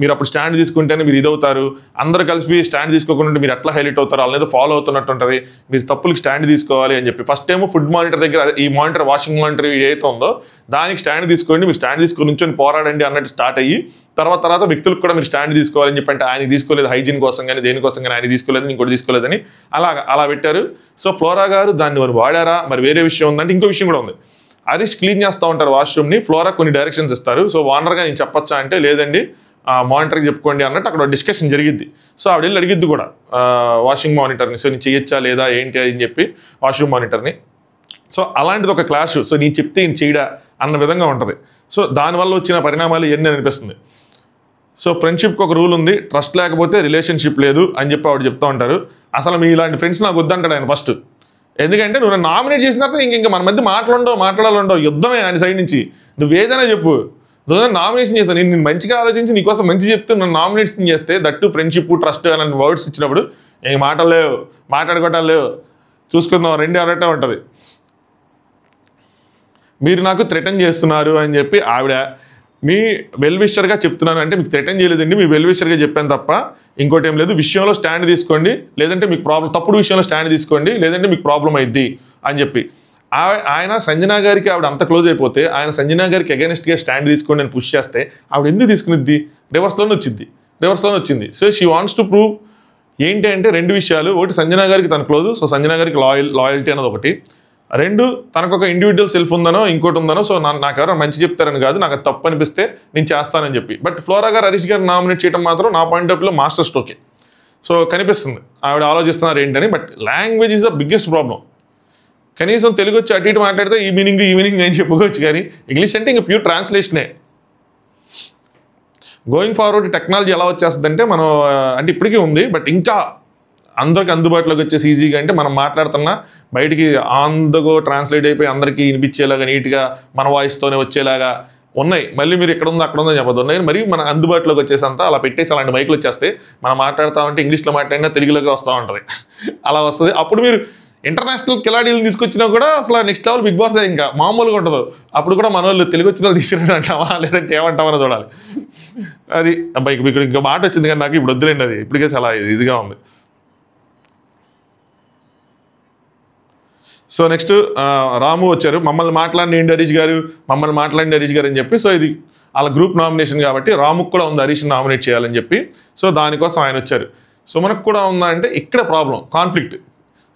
మీరు అప్పుడు స్టాండ్ తీసుకుంటేనే మీరు ఇదవుతారు, అందరూ కలిసి స్టాండ్ తీసుకోకుండా మీరు ఎట్లా హైలైట్ అవుతారు, వాళ్ళని ఫాలో అవుతున్నట్టు ఉంటుంది, మీరు తప్పులకు స్టాండ్ తీసుకోవాలి అని చెప్పి. ఫస్ట్ టైం ఫుడ్ మానిటర్ దగ్గర ఈ మానిటర్ వాషింగ్ మానిటర్ ఏదైతే ఉందో దానికి స్టాండ్ తీసుకోండి, మీరు స్టాండ్ తీసుకొని నుంచొని పోరాడండి అన్నట్టు స్టార్ట్ అయ్యి తర్వాత వ్యక్తులకు కూడా మీరు స్టాండ్ తీసుకోవాలని చెప్పి అంటే ఆయన తీసుకోలేదు, హైజీన్ కోసం కానీ దేనికోసం కానీ ఆయన తీసుకోలేదు, ఇంకోటి తీసుకోలేదని అలా పెట్టారు. సో ఫ్లోరా గారు దాన్ని మరి వాడారా, మరి వేరే విషయం ఉందంటే ఇంకో విషయం కూడా ఉంది. హరీష్ క్లీన్ చేస్తూ ఉంటారు వాష్రూమ్ని, ఫ్లోరా కొన్ని డైరెక్షన్స్ ఇస్తారు. సో ఓనర్గా నేను చెప్పొచ్చా అంటే లేదండి మానిటర్కి చెప్పుకోండి అన్నట్టు అక్కడ డిస్కషన్ జరిగిద్ది. సో ఆవిడ వెళ్ళి అడిగిద్ది కూడా వాషింగ్ మానిటర్ని, సో నేను చేయొచ్చా లేదా ఏంటి అని చెప్పి వాష్రూమ్ మానిటర్ని. సో అలాంటిది ఒక క్లాష్, సో నేను చెప్తే ఈయన చేయడా అన్న విధంగా ఉంటుంది. సో దానివల్ల వచ్చిన పరిణామాలు ఇవన్నీ అనిపిస్తుంది. సో ఫ్రెండ్షిప్కి ఒక రూల్ ఉంది, ట్రస్ట్ లేకపోతే రిలేషన్షిప్ లేదు అని చెప్పి ఆవిడ చెప్తూ ఉంటారు. అసలు మీ ఇలాంటి ఫ్రెండ్స్ నాకు వద్దంటాడు ఆయన ఫస్ట్. ఎందుకంటే నువ్వు నన్ను నామినేట్ చేసిన తర్వాత ఇంక మన మధ్య మాట్లాడాలండో యుద్ధమే ఆయన సైడ్ నుంచి. నువ్వు ఏదైనా చెప్పు, నువ్వు నామినేషన్ చేస్తాను, నేను మంచిగా ఆలోచించి నీకోసం మంచి చెప్తే నన్ను నామినేషన్ చేస్తే దట్టు ఫ్రెండ్షిప్ ట్రస్ట్ అనే వర్డ్స్ ఇచ్చినప్పుడు ఇంక మాటలు లేవు, మాట్లాడుకోవటాలు లేవు, చూసుకుందాం రెండే అన్నట్టే ఉంటుంది. మీరు నాకు థ్రెటన్ చేస్తున్నారు అని చెప్పి ఆవిడ మీ వెల్విషర్గా చెప్తున్నాను అంటే మీకు థ్రెటన్ చేయలేదండి, మీ వెల్విషర్గా చెప్పాను తప్ప ఇంకోటి ఏం లేదు. విషయంలో స్టాండ్ తీసుకోండి, లేదంటే మీకు ప్రాబ్లం, తప్పుడు విషయంలో స్టాండ్ తీసుకోండి, లేదంటే మీకు ప్రాబ్లం అయింది అని చెప్పి ఆయన సంజనా గారికి ఆవిడ అంత క్లోజ్ అయిపోతే ఆయన సంజనా గారికి అగైనెస్ట్గా స్టాండ్ తీసుకోండి అని పుష్ చేస్తే ఆవిడ ఎందుకు తీసుకునిద్ది, రివర్స్లోనే వచ్చింది. So she wants to prove ఏంటి అంటే రెండు విషయాలు, ఒకటి సంజనా గారికి తన క్లోజ్, సో సంజనా గారికి లాయల్టీ అన్నది ఒకటి, రెండు తనకు ఒక ఇండివిజువల్ సెల్ఫ్ ఉందనో ఇంకోటి ఉందనో, సో నాకు ఎవరైనా మంచి చెప్తారని కాదు, నాకు అది తప్పు అనిపిస్తే నేను చేస్తానని చెప్పి. బట్ ఫ్లోరా గారు హరీష్ గారు నామినేట్ చేయడం మాత్రం నా పాయింట్ ఆఫ్ వ్యూలో మాస్టర్ స్ట్రోకే. సో కనిపిస్తుంది ఆవిడ ఆలోచిస్తున్నారు ఏంటని. But language is the biggest problem. కనీసం తెలుగు వచ్చి అటు ఇటు మాట్లాడితే ఈ మీనింగ్ అని చెప్పుకోవచ్చు, కానీ ఇంగ్లీష్ అంటే ఇంకా ప్యూర్ ట్రాన్స్లేషనే. గోయింగ్ ఫార్వర్డ్ టెక్నాలజీ ఎలా వచ్చేస్తుందంటే మనం అంటే ఇప్పటికీ ఉంది, బట్ ఇంకా అందరికి అందుబాటులోకి వచ్చేసి ఈజీగా అంటే మనం మాట్లాడుతున్నా బయటికి ఆన్ ద గో ట్రాన్స్లేట్ అయిపోయి అందరికీ వినిపించేలాగా నీట్గా మన వాయిస్తోనే వచ్చేలాగా ఉన్నాయి. మళ్ళీ మీరు ఎక్కడ ఉందో అక్కడ ఉందని చెప్పదు, ఉన్నాయి మరి మన అందుబాటులోకి వచ్చేసంత అలా పెట్టేసి అలాంటి మైకులు వచ్చేస్తే మనం మాట్లాడుతూ ఇంగ్లీష్లో మాట్లాడినా తెలుగులోకి వస్తూ ఉంటుంది, అలా వస్తుంది. అప్పుడు మీరు ఇంటర్నేషనల్ కిలాడీలను తీసుకొచ్చినా కూడా అసలు నెక్స్ట్ లెవెల్ బిగ్ బాస్ ఇంకా మామూలుగా ఉండదు. అప్పుడు కూడా మన వాళ్ళు తెలుగు వచ్చిన వాళ్ళు తీసుకుని అంటావా లేదంటే ఏమంటామని చూడాలి. అది అబ్బాయి ఇక్కడ ఇంకా మాట వచ్చింది కానీ నాకు ఇప్పుడు వద్దులేండి, అది ఇప్పటికే చాలా ఇదిగా ఉంది. సో నెక్స్ట్ రాము వచ్చారు, మమ్మల్ని మాట్లాడిన హరీష్ గారు అని చెప్పి. సో ఇది వాళ్ళ గ్రూప్ నామినేషన్ కాబట్టి రాముకు కూడా ఉంది హరీష్ని నామినేట్ చేయాలని చెప్పి. సో దానికోసం ఆయన వచ్చారు. సుమన్కి కూడా ఉందా అంటే ఇక్కడ ప్రాబ్లం కాన్ఫ్లిక్ట్.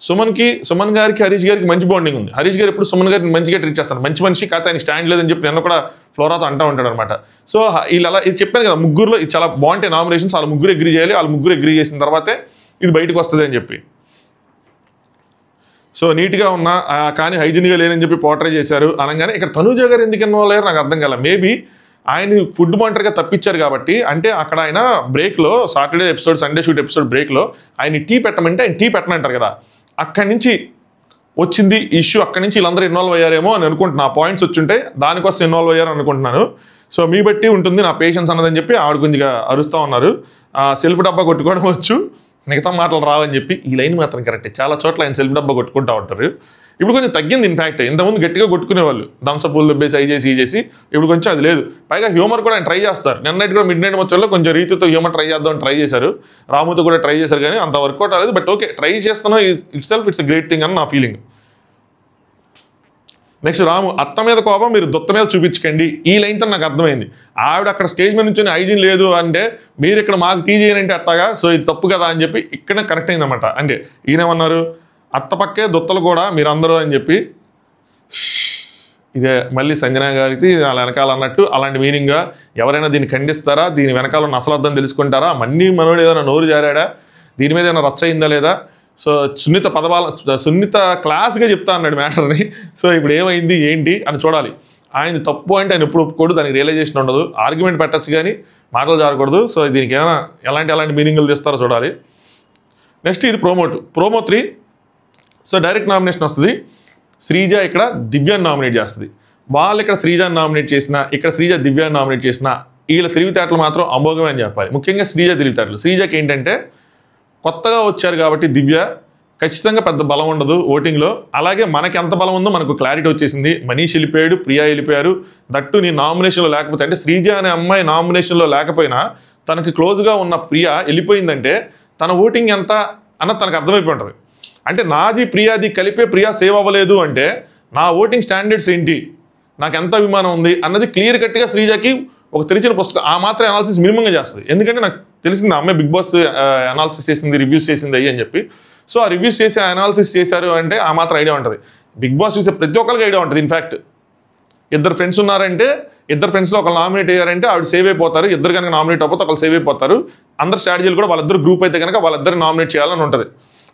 సుమన్ గారికి హరీష్ గారికి మంచి బాండింగ్ ఉంది. హరీష్ గారు ఎప్పుడు సుమన్ గారిని మంచిగా ట్రీట్ చేస్తారు, మంచి మనిషి కాకపోతే ఆయన స్టాండ్ లేదని చెప్పి నిన్న కూడా ఫ్లోరాతో అంటూ ఉంటాడు అనమాట. సో వీళ్ళు అలా ఇది చెప్పాను కదా, ముగ్గురులో ఇది చాలా బాగుంటాయి నామినేషన్స్, వాళ్ళు ముగ్గురు అగ్రీ చేయాలి, వాళ్ళు ముగ్గురు అగ్రీ చేసిన తర్వాతే ఇది బయటకు వస్తుంది అని చెప్పి. సో నీట్గా ఉన్నా కానీ హైజీన్గా లేనని చెప్పి పోర్ట్రే చేశారు అనగానే ఇక్కడ తనూజ గారు ఎందుకు ఇన్వాల్వ్ అయ్యారు నాకు అర్థం కాల. మేబీ ఆయన ఫుడ్ మానిటర్గా తప్పించారు కాబట్టి, అంటే అక్కడ ఆయన బ్రేక్లో Saturday episode Sunday shoot episode బ్రేక్లో ఆయన టీ పెట్టమంటే ఆయన టీ పెట్టనంటారు కదా, అక్కడి నుంచి వచ్చింది ఇష్యూ. అక్కడి నుంచి వీళ్ళందరూ ఇన్వాల్వ్ అయ్యారేమో అని అనుకుంటున్నా. ఆ పాయింట్స్ వచ్చుంటే దానికోసం ఇన్వాల్వ్ అయ్యారు అనుకుంటున్నాను. సో మీ బట్టి ఉంటుంది నా పేషెన్స్ అన్నదని చెప్పి ఆవిడ కొంచెంగా అరుస్తూ ఉన్నారు. సెల్ఫ్ డబ్బా కొట్టుకోవడం వచ్చు, మిగతా మాటలు రావని చెప్పి. ఈ లైన్ మాత్రం కరెక్టే, చాలా చోట్ల ఆయన సెల్ఫ్ డబ్బా కొట్టుకుంటూ ఉంటారు. ఇప్పుడు కొంచెం తగ్గింది. ఇన్ఫ్యాక్ట్ ఇంతకుముందు గట్టిగా కొట్టుకునేవాళ్ళు, దంసపూలు దెబ్బేసి అయి చేసి ఈ చేసి, ఇప్పుడు కొంచెం అది లేదు. పైగా హ్యూమర్ కూడా ఆయన ట్రై చేస్తారు. నిన్నటి కూడా మిడ్ నైట్ వచ్చేలో కొంచెం రీతితో హ్యూమర్ ట్రై చేద్దామని ట్రై చేశారు, రాముతో కూడా ట్రై చేశారు, కానీ అంత వర్కౌట్ అవ్వలేదు. బట్ ఓకే, ట్రై చేస్తున్నా it self it's great thing అని నా ఫీలింగ్. నెక్స్ట్ రాము, అత్త మీద కోపం మీరు దుత్త మీద చూపించకండి. ఈ లైన్తో నాకు అర్థమైంది. ఆవిడ అక్కడ స్టేజ్ మీద నుంచి హైజీన్ లేదు అంటే మీరు ఇక్కడ మాకు టీ చేయనంటే అట్టగా, సో ఇది తప్పు కదా అని చెప్పి ఇక్కడ కరెక్ట్ అయిందన్నమాట. అంటే ఈయనేమన్నారు, అత్త పక్కే దుత్తలు కూడా మీరందరూ అని చెప్పి. ఇదే మళ్ళీ సంజన గారికి అలా వెనకాల అన్నట్టు అలాంటి మీనింగ్గా ఎవరైనా దీన్ని ఖండిస్తారా, దీని వెనకాల ఉన్న అసలు అర్థం తెలుసుకుంటారా, మన్నీ మనోడు ఏదైనా నోరు జారాడా, దీని మీద ఏమైనా రచ్చ అయిందా లేదా. సో సున్నిత క్లాస్గా చెప్తా అన్నాడు మ్యాటర్ని. సో ఇప్పుడు ఏమైంది ఏంటి అని చూడాలి. ఆయన తప్పు అంటే ఆయన ఎప్పుడు ఒప్పుకోడు, దానికి రియలైజేషన్ ఉండదు, ఆర్గ్యుమెంట్ పెట్టచ్చు కానీ మాటలు జారకూడదు. సో దీనికి ఏమైనా ఎలాంటి మీనింగ్లు తీస్తారో చూడాలి. నెక్స్ట్ ఇది ప్రోమో 3. సో డైరెక్ట్ నామినేషన్ వస్తుంది. శ్రీజ ఇక్కడ దివ్యాన్ని నామినేట్ చేస్తుంది. వాళ్ళు ఇక్కడ శ్రీజాని నామినేట్ చేసిన, ఇక్కడ శ్రీజ దివ్యాన్ని నామినేట్ చేసిన, వీళ్ళ తెలివితేటలు మాత్రం అమోఘమే అని చెప్పాలి. ముఖ్యంగా శ్రీజ తెలివితేటలు. శ్రీజకి ఏంటంటే కొత్తగా వచ్చారు కాబట్టి దివ్య ఖచ్చితంగా పెద్ద బలం ఉండదు ఓటింగ్లో. అలాగే మనకి ఎంత బలం ఉందో మనకు క్లారిటీ వచ్చేసింది. మనీష్ వెళ్ళిపోయాడు, ప్రియా వెళ్ళిపోయారు. దట్టు నీ నామినేషన్లో లేకపోతే, అంటే శ్రీజ అనే అమ్మాయి నామినేషన్లో లేకపోయినా తనకి క్లోజ్గా ఉన్న ప్రియా వెళ్ళిపోయిందంటే తన ఓటింగ్ ఎంత అన్నది తనకు అర్థమైపోయి ఉంటుంది. అంటే నాది ప్రియాది కలిపే ప్రియా సేవ్ అవ్వలేదు అంటే నా ఓటింగ్ స్టాండర్డ్స్ ఏంటి, నాకు ఎంత అభిమానం ఉంది అన్నది క్లియర్ కట్గా శ్రీజకి ఒక తెరిచిన పుస్తకం ఆ మాత్రం అనాలిసిస్ మినిమంగా చేస్తుంది. ఎందుకంటే నాకు తెలిసింది అమ్మాయి బిగ్ బాస్ అనాలిసిస్ చేసింది, రివ్యూస్ చేసింది అయ్యి అని చెప్పి. సో ఆ రివ్యూస్ చేసి అనాలిసిస్ చేశారు అంటే ఆ మాత్రం ఐడియా ఉంటుంది. బిగ్ బాస్ చూసే ప్రతి ఒక్కరికి ఐడియా ఉంటుంది. ఇన్ఫ్యాక్ట్ ఇద్దరు ఫ్రెండ్స్ ఉన్నారంటే, ఇద్దరు ఫ్రెండ్స్లో ఒకరు నామినేట్ అయ్యారంటే ఆవిడ సేవ్ అయిపోతారు, ఇద్దరు కనుక నామినేట్ అయిపోతే ఒకరు సేవ్ అయిపోతారు. అందరు స్ట్రాటజీలు కూడా వాళ్ళిద్దరు గ్రూప్ అయితే కనుక వాళ్ళిద్దరు నామినేట్ చేయాలని ఉంటుంది.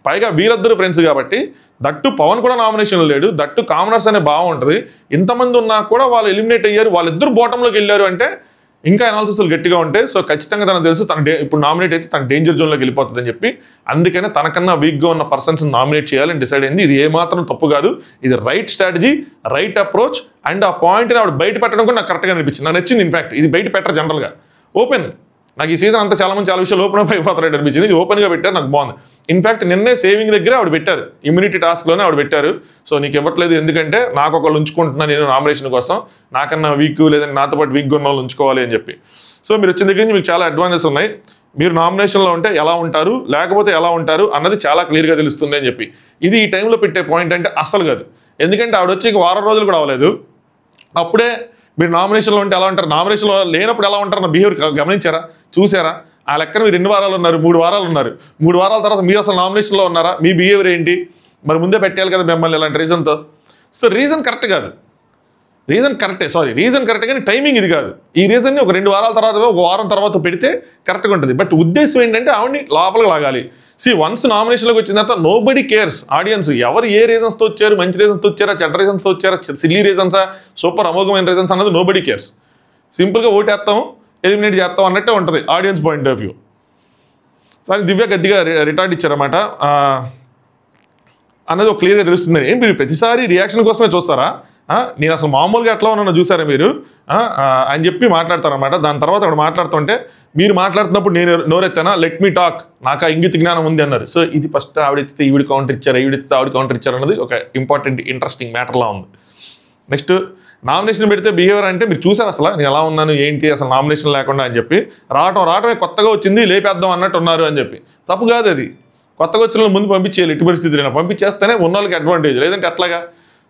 పైగా వీళ్ళిద్దరు ఫ్రెండ్స్ కాబట్టి, దట్టు పవన్ కూడా నామినేషన్లో లేడు, దట్టు కామనర్స్ అనే భావం ఉంటుంది. ఇంతమంది ఉన్నా కూడా వాళ్ళు ఎలిమినేట్ అయ్యారు, వాళ్ళిద్దరు బాటంలోకి వెళ్ళారు అంటే ఇంకా అనాలిసిస్లు గట్టిగా ఉంటాయి. సో ఖచ్చితంగా తనకు తెలుసు ఇప్పుడు నామినేట్ అయితే తన డేంజర్ జోన్లోకి వెళ్ళిపోతుంది అని చెప్పి, అందుకనే తనకన్నా వీక్గా ఉన్న పర్సన్స్ నామినేట్ చేయాలని డిసైడ్ అయింది. ఇది ఏమాత్రం తప్పు కాదు, ఇది right strategy, right approach. And ఆ పాయింట్ని ఆవిడ బయట పెట్టడం కూడా నాకు కరెక్ట్గా అనిపించింది, నాకు నచ్చింది. ఇన్ఫాక్ట్ ఇది బయట పెట్టరు జనరల్గా, ఓపెన్. నాకు ఈ సీజన్ అంతా చాలా మంది చాలా విషయాలు ఓపెన్ అప్ అయిపోతారు అనిపించింది. ఇది ఓపెన్గా పెట్టారు, నాకు బాగుంది. ఇన్ఫాక్ట్ నిన్నే సేవింగ్ దగ్గర ఆవిడ పెట్టారు, ఇమ్యూనిటీ టాస్క్లోనే ఆవిడ పెట్టారు. సో నీకు ఇవ్వట్లేదు ఎందుకంటే నాకు ఒకళ్ళు ఉంచుకుంటున్నా నేను నామినేషన్ కోసం, నాకన్నా వీక్ లేదంటే నాతో పాటు వీక్గా ఉన్న వాళ్ళు ఉంచుకోవాలి అని చెప్పి. సో మీరు వచ్చిన దగ్గర నుంచి మీకు చాలా అడ్వాంటేజెస్ ఉన్నాయి. మీరు నామినేషన్లో ఉంటే ఎలా ఉంటారు, లేకపోతే ఎలా ఉంటారు అన్నది చాలా క్లియర్గా తెలుస్తుంది అని చెప్పి. ఇది ఈ టైంలో పెట్టే పాయింట్ అంటే అస్సలు కాదు. ఎందుకంటే ఆవిడ వచ్చి వారం రోజులు కూడా అవ్వలేదు, అప్పుడే మీరు నామినేషన్లో ఉంటే ఎలా ఉంటారు, నామినేషన్లో లేనప్పుడు ఎలా ఉంటారు అన్న బిహేవియర్ గమనించారా, చూసారా? ఆ లెక్కన మీరు 2 వారాలు ఉన్నారు, 3 వారాలు ఉన్నారు. 3 వారాల తర్వాత మీరు అసలు నామినేషన్లో ఉన్నారా, మీ బిహేవియర్ ఏంటి, మరి ముందే పెట్టాలి కదా మిమ్మల్ని ఇలాంటి రీజన్తో. సో రీజన్ కరెక్ట్ కాదు, రీజన్ కరెక్టే, రీజన్ కరెక్టే, కానీ టైమింగ్ ఇది కాదు. ఈ రీజన్ని ఒక 2 వారాల తర్వాత, ఒక వారం తర్వాత పెడితే కరెక్ట్గా ఉంటుంది. బట్ ఉద్దేశం ఏంటంటే ఆవిడని లోపలికి లాగాలి. వన్స్ నామినేషన్లోకి వచ్చిన తర్వాత నోబడీ కేర్స్, ఆడియన్స్ ఎవరు ఏ రీజన్స్తో వచ్చారు, మంచి రీజన్స్తో వచ్చారా, చెడ్డ రీజన్స్తో వచ్చారా, సిల్లీ రీజన్సా, సూపర్ అమోఘమైన రీజన్స్ అన్నది నోబడీ కేర్స్. సింపుల్గా ఓటేస్తాం, ఎలిమినేట్ చేస్తాం అన్నట్టే ఉంటుంది ఆడియన్స్ పాయింట్ ఆఫ్ వ్యూ. కానీ దివ్య గట్టిగా రిటార్డ్ ఇచ్చారన్నమాట అన్నది ఒక క్లియర్గా తెలుస్తుంది. ఏం మీరు ప్రతిసారి రియాక్షన్ కోసమే చూస్తారా, నేను అసలు మామూలుగా ఎట్లా ఉన్నానో చూసారా మీరు అని చెప్పి మాట్లాడతారనమాట. దాని తర్వాత అక్కడ మాట్లాడుతుంటే మీరు మాట్లాడుతున్నప్పుడు నేను నోరెత్తానా, లెట్ మీ టాక్, నాకు ఆ ఇంగిత జ్ఞానం ఉంది అన్నారు. సో ఇది ఫస్ట్ ఆవిడెత్తితే ఈవిడ కౌంటర్ ఇచ్చారు, ఈవిడెత్తితే ఆవిడ కౌంటర్ ఇచ్చారు అన్నది ఒక ఇంపార్టెంట్ ఇంట్రెస్టింగ్ మ్యాటర్లా ఉంది. నెక్స్ట్ నామినేషన్ పెడితే బిహేవియర్ అంటే మీరు చూసారు అసలు నేను ఎలా ఉన్నాను ఏంటి అసలు నామినేషన్ లేకుండా అని చెప్పి. రావటమే కొత్తగా వచ్చింది లేపేద్దాం అన్నట్టు ఉన్నారు అని చెప్పి. తప్పు కాదు అది, కొత్తగా వచ్చిన ముందు పంపించేయాలి. ఎట్టి పరిస్థితులైనా పంపించేస్తేనే ఉన్న వాళ్ళకి అడ్వాంటేజ్, లేదంటే అట్లాగా.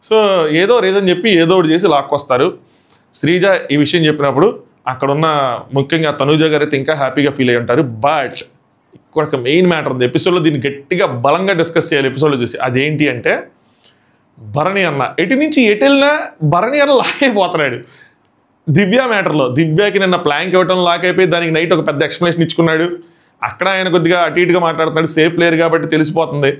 సో ఏదో రీజన్ చెప్పి ఏదో ఒకటి చేసి లాక్కొస్తారు. శ్రీజ ఈ విషయం చెప్పినప్పుడు అక్కడున్న ముఖ్యంగా తనూజ గారు అయితే ఇంకా హ్యాపీగా ఫీల్ అయ్యి ఉంటారు. బట్ ఇక్కడ ఒక మెయిన్ మ్యాటర్ ఉంది, ఎపిసోడ్లో దీన్ని గట్టిగా బలంగా డిస్కస్ చేయాలి ఎపిసోడ్లో చూసి. అదేంటి అంటే భరణి అన్న ఎటు నుంచి ఎటు వెళ్ళినా భరణి అన్న లాక్ అయిపోతున్నాడు. దివ్య మ్యాటర్లో దివ్యకి నిన్న ప్లాంక్ ఇవ్వటం లాక్ అయిపోయి దానికి నైట్ ఒక పెద్ద ఎక్స్ప్లెనేషన్ ఇచ్చుకున్నాడు. అక్కడ ఆయన కొద్దిగా అటు ఇటుగా మాట్లాడుతున్నాడు, సేఫ్ ప్లేయర్ కాబట్టి తెలిసిపోతుంది.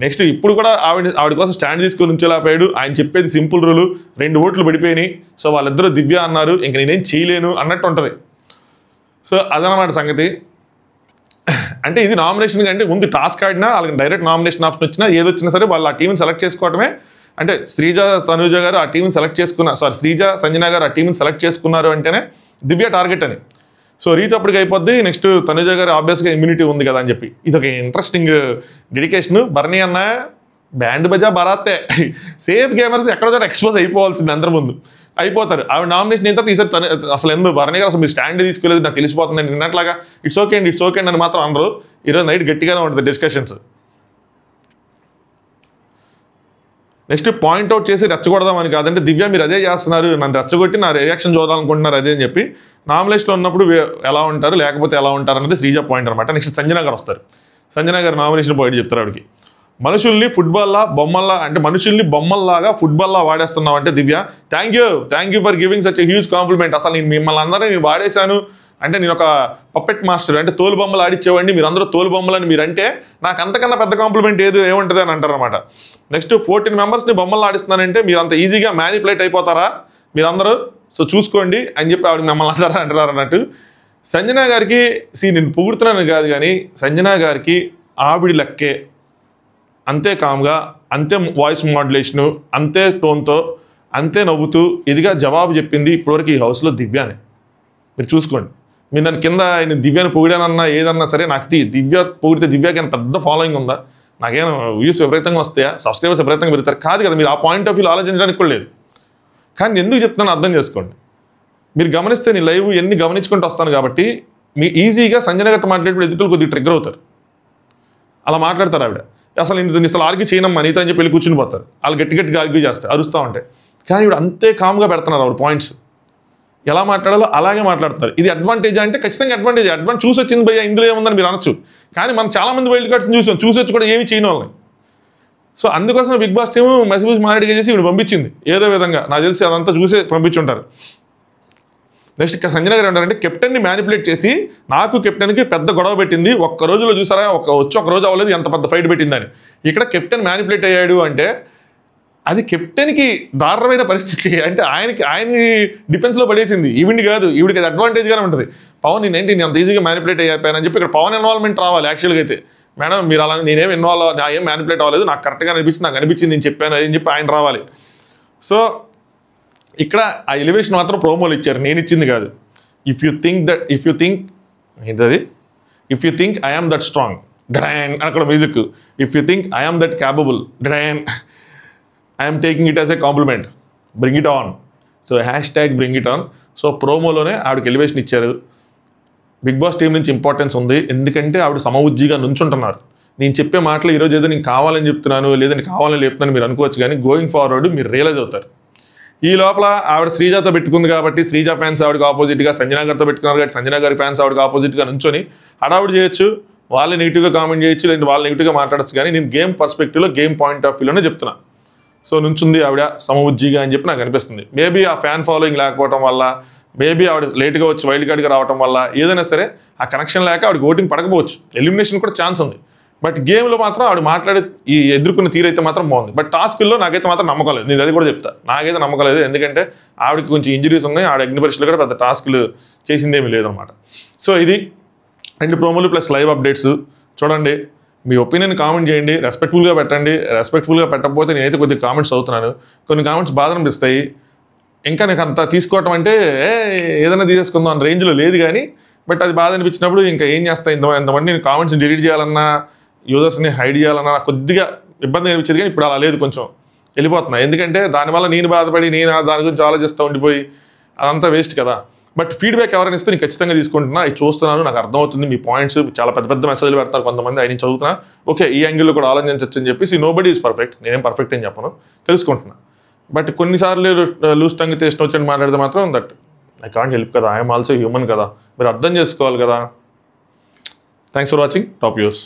నెక్స్ట్ ఇప్పుడు కూడా ఆవిడ కోసం స్టాండ్ తీసుకొని ఉంచేలాపాడు. ఆయన చెప్పేది సింపుల్ రూలు, 2 ఓట్లు పడిపోయినాయి, సో వాళ్ళిద్దరూ దివ్య అన్నారు, ఇంక నేనేం చేయలేను అన్నట్టు ఉంటుంది. సో అదనమాట సంగతి. అంటే ఇది నామినేషన్ అంటే ముందు టాస్క్ ఆడినా వాళ్ళకి డైరెక్ట్ నామినేషన్ ఆప్షన్ వచ్చినా ఏదొచ్చినా సరే వాళ్ళు ఆ టీంని సెలెక్ట్ చేసుకోవడమే. అంటే శ్రీజ తనూజ గారు ఆ టీంని సెలెక్ట్ చేసుకున్నారు, శ్రీజ సంజన గారు ఆ టీంని సెలెక్ట్ చేసుకున్నారు అంటేనే దివ్య టార్గెట్ అని. సో రీత్ అప్పటికి అయిపోద్ది. నెక్స్ట్ తనూజ గారు ఆబ్వియస్గా ఇమ్యూనిటీ ఉంది కదా అని చెప్పి ఇది ఒక ఇంట్రెస్టింగ్ డెడికేషన్. భరణి అన్న బ్యాండ్ బజా బరాతే సేఫ్ గేమర్స్ ఎక్కడో చోట ఎక్స్పోజ్ అయిపోవాల్సింది, అందరి ముందు అయిపోతారు. ఆవిడ నామినేషన్ అయితే తీసారు. అసలు ఎందుకు భరణి గారు అసలు మీరు స్టాండ్ తీసుకోలేదు నాకు తెలిసిపోతుంది నిన్నట్లాగా ఇట్స్ ఓకే అండి అని మాత్రం అనరు. ఈరోజు నైట్ గట్టిగానే ఉంటుంది డిస్కషన్స్. నెక్స్ట్ పాయింట్అవుట్ చేసి రెచ్చగొడదామని కాదంటే దివ్య మీరు అదే చేస్తున్నారు, నన్ను రెచ్చగొట్టి నా రియాక్షన్ చూడాలనుకుంటున్నారు అదే అని చెప్పి నామినేషన్లో ఉన్నప్పుడు ఎలా ఉంటారు లేకపోతే ఎలా ఉంటారు అనేది శ్రీజ పాయింట్ అనమాట. నెక్స్ట్ సంజన గారు వస్తారు. సంజన గారు నామినేషన్ పాయింట్ చెప్తారు. ఆవిడకి మనుషుల్ని ఫుట్బాల్లా బొమ్మల్లా అంటే మనుషుల్ని బొమ్మల్లాగా ఫుట్బాల్లా వాడేస్తున్నావు అంటే Divya thank you for giving such a huge compliment. అసలు నేను మిమ్మల్ని అందరినీ నేను వాడేశాను అంటే నేను ఒక పప్పెట్ మాస్టర్ అంటే తోలు బొమ్మలు ఆడిచ్చేవాడిని, మీరు అందరూ తోలు బొమ్మలని మీరు అంటే నాకు అంతకన్నా పెద్ద కాంప్లిమెంట్ ఏముంటుంది అని అంటారు అనమాట. నెక్స్ట్ 14 మెంబర్స్ని బొమ్మలు ఆడిస్తున్నానంటే మీరు అంత ఈజీగా మ్యానిపులేట్ అయిపోతారా మీరందరూ, సో చూసుకోండి అని చెప్పి ఆవిడ మిమ్మల్ని అందరూ అంటారు అన్నట్టు. సంజన గారికి నేను పొగుడుతున్నాను కాదు కానీ సంజన గారికి ఆవిడ లెక్కే అంతే కామ్గా, అంతే వాయిస్ మాడ్యులేషను, అంతే టోన్తో, అంతే నవ్వుతూ ఇదిగా జవాబు చెప్పింది ఇప్పటివరకు ఈ హౌస్లో దివ్యానే. మీరు చూసుకోండి. మీరు నన్ను కింద దివ్యాన్ని పొగిడానన్నా ఏదన్నా సరే నాకు దివ్య పొగిడితే దివ్యాకి పెద్ద ఫాలోయింగ్ ఉందా, నాకేం వ్యూస్ విపరీతంగా వస్తాయా, సబ్స్క్రైబర్స్ విపరీతంగా పెడతారు కాదు కదా. మీరు ఆ పాయింట్ ఆఫ్ వ్యూ ఆలోచించడానికి కూడా లేదు. కానీ ఎందుకు చెప్తాను అర్థం చేసుకోండి. మీరు గమనిస్తే నేను లైవ్ ఎన్ని గమనించుకుంటూ వస్తాను కాబట్టి మీ ఈజీగా సంజన గారితో మాట్లాడేటప్పుడు ఎదుటిలో కొద్దిగా ట్రిగ్గర్ అవుతారు. అలా మాట్లాడతారు ఆవిడ అసలు నేను అసలు ఆర్గ్యూ చేయనమ్మా నీతో అని చెప్పి వెళ్ళి కూర్చుని పోతారు. వాళ్ళు గట్టిగా ఆర్గ్యూ చేస్తారు, అరుస్తూ ఉంటాయి. కానీ ఇప్పుడు అంతే కామ్గా పెడుతున్నారు ఆవిడ పాయింట్స్, ఎలా మాట్లాడాలో అలాగే మాట్లాడతారు. ఇది అడ్వాంటేజ్ అంటే ఖచ్చితంగా అడ్వాంటేజ్ చూసి వచ్చింది భయ్యా ఇందులో ఏముందని మీరు అనొచ్చు. కానీ మనం చాలామంది వైల్డ్ కార్డ్స్ని చూసి వచ్చి కూడా ఏమి చేయని వాళ్ళని. సో అందుకోసం బిగ్ బాస్ టీము మెసేజ్ మారేడిగా చేసి ఇప్పుడు పంపించింది ఏదో విధంగా, నాకు తెలిసి అదంతా చూసే పంపించుంటారు. నెక్స్ట్ సంజన గారు ఏంటంటే కెప్టెన్ని మ్యానిపులేట్ చేసి నాకు కెప్టెన్కి పెద్ద గొడవ పెట్టింది, ఒక్క రోజులో చూసారా ఒక రోజు అవ్వలేదు ఎంత పెద్ద ఫైట్ పెట్టిందని. ఇక్కడ కెప్టెన్ మ్యానిపులేట్ అయ్యాడు అంటే అది కెప్టెన్కి దారుణమైన పరిస్థితి. అంటే ఆయన్ని డిఫెన్స్లో పడేసింది, ఈవిడిని కాదు. ఈవిడికి అది అడ్వాంటేజ్గానే ఉంటుంది. పవన్ నేను అంత ఈజీగా మ్యానిపులేట్ అయిపోయానని చెప్పి ఇక్కడ పవన్ ఇన్వాల్వ్మెంట్ రావాలి. యాక్చువల్గా అయితే మేడం మీరు అలా నేనేం నా ఏం మ్యానిపులేట్ అవ్వలేదు, నాకు కరెక్ట్గా నాకు అనిపించింది నేను చెప్పాను అని చెప్పి ఆయన రావాలి. సో ఇక్కడ ఆ ఎలివేషన్ మాత్రం ప్రోమోలు ఇచ్చారు, నేను ఇచ్చింది కాదు. If you think I am that strong then అక్కడ music, if you think I am that capable then I'm taking it as a compliment, bring it on. So #bring it on. So ప్రోమోలోనే ఆవిడకి elevation ఇచ్చారు. Bigg Boss team నుంచి importance ఉంది, ఎందుకంటే ఆవిడ సమవుజ్జిగా నుంచుంటున్నారు. నేను చెప్పే మాటలు ఈరోజు ఏదో నేను కావాలని చెప్తున్నాను లేదంటే కావాలని చెప్తున్నాను మీరు అనుకోవచ్చు, కానీ గోయింగ్ ఫార్వర్డ్ మీరు రియలైజ్ అవుతారు. ఈ లోపల ఆవిడ శ్రీజాతో పెట్టుకుంది కాబట్టి శ్రీజ ఫ్యాన్స్ ఆవిడకి ఆపోజిట్గా, సంజన గారితో పెట్టుకున్నారు కాబట్టి సంజన గారి ఫ్యాన్స్ ఆవిడకి ఆపోజిట్గా నుంచొని హడావుడి చేయొచ్చు, వాళ్ళని నెగిటివ్గా కామెంట్ చేయొచ్చు, లేదంటే వాళ్ళు నెగిటివ్గా మాట్లాడచ్చు. కానీ నేను గేమ్ పర్స్పెక్టివ్లో గేమ్ పాయింట్ ఆఫ్ వ్యూలోనే చెప్తున్నా. సో నుంచుంది ఆవిడ సమవుజ్జిగా అని చెప్పి నాకు అనిపిస్తుంది. మేబీ ఆ ఫ్యాన్ ఫాలోయింగ్ లేకపోవడం వల్ల, మేబీ ఆవిడ లేట్గా వచ్చి వైల్డ్ కార్డ్గా రావడం వల్ల, ఏదైనా సరే ఆ కనెక్షన్ లేక ఆవిడకి ఓటింగ్ పడకపోవచ్చు, ఎలిమినేషన్ కూడా ఛాన్స్ ఉంది. బట్ గేమ్లో మాత్రం ఆవిడ మాట్లాడే ఈ ఎదుర్కొన్న తీరైతే మాత్రం బాగుంది. బట్ టాస్క్లో నాకైతే మాత్రం నమ్మకం లేదు, నేను అది కూడా చెప్తా. నాకైతే నమ్మకం లేదు, ఎందుకంటే ఆవిడకి కొంచెం ఇంజరీస్ ఉన్నాయి, ఆవిడ అగ్ని పరీక్షలు కూడా పెద్ద టాస్క్లు చేసిందేమీ లేదనమాట. సో ఇది 2 ప్రోమోలు ప్లస్ లైవ్ అప్డేట్స్ చూడండి. మీ ఒపీనియన్ కామెంట్ చేయండి, రెస్పెక్ట్ఫుల్గా పెట్టండి. రెస్పెక్ట్ఫుల్గా పెట్టకపోతే నేనైతే కొద్దిగా కామెంట్స్ అవుతున్నాను, కొన్ని కామెంట్స్ బాధ అనిపిస్తాయి. ఇంకా నాకు అంత తీసుకోవటం అంటే ఏదైనా తీసేసుకుందాం అన్న రేంజ్లో లేదు, కానీ బట్ అది బాధ అనిపించినప్పుడు ఇంకా ఏం చేస్తాయి, ఇంతమంది నేను కామెంట్స్ డిలీట్ చేయాలన్నా యూజర్స్ని హైడ్ చేయాలన్నా నాకు కొద్దిగా ఇబ్బంది అనిపించేది. కానీ ఇప్పుడు అలా లేదు, కొంచెం వెళ్ళిపోతున్నా. ఎందుకంటే దానివల్ల నేను బాధపడి నేను దాని గురించి ఆలోచిస్తూ ఉండిపోయి అదంతా వేస్ట్ కదా. బట్ ఫీడ్బ్యాక్ ఎవరైనా ఇస్తే నేను ఖచ్చితంగా తీసుకుంటున్నా, ఇది చూస్తున్నాను, నాకు అర్థమవుతుంది మీ పాయింట్స్, చాలా పెద్ద పెద్ద మెసేజ్లు పెడతారు కొంతమంది, ఆయన చదువుతున్నా, ఓకే ఈ యాంగిల్లో కూడా ఆలోచించవచ్చు అని చెప్పేసి. నోబడీ ఈజ్ పర్ఫెక్ట్, నేనేం పర్ఫెక్ట్ అని చెప్పను, తెలుసుకుంటున్నా. బట్ కొన్నిసార్లు లూజ్ టంగ్ టేస్ట్ వచ్చినట్టు మాట్లాడితే మాత్రం దట్ ఐ కాంట్ హెల్ప్ కదా, ఐఎమ్ ఆల్సో హ్యూమన్ కదా, మీరు అర్థం చేసుకోవాలి కదా. Thanks for watching top news.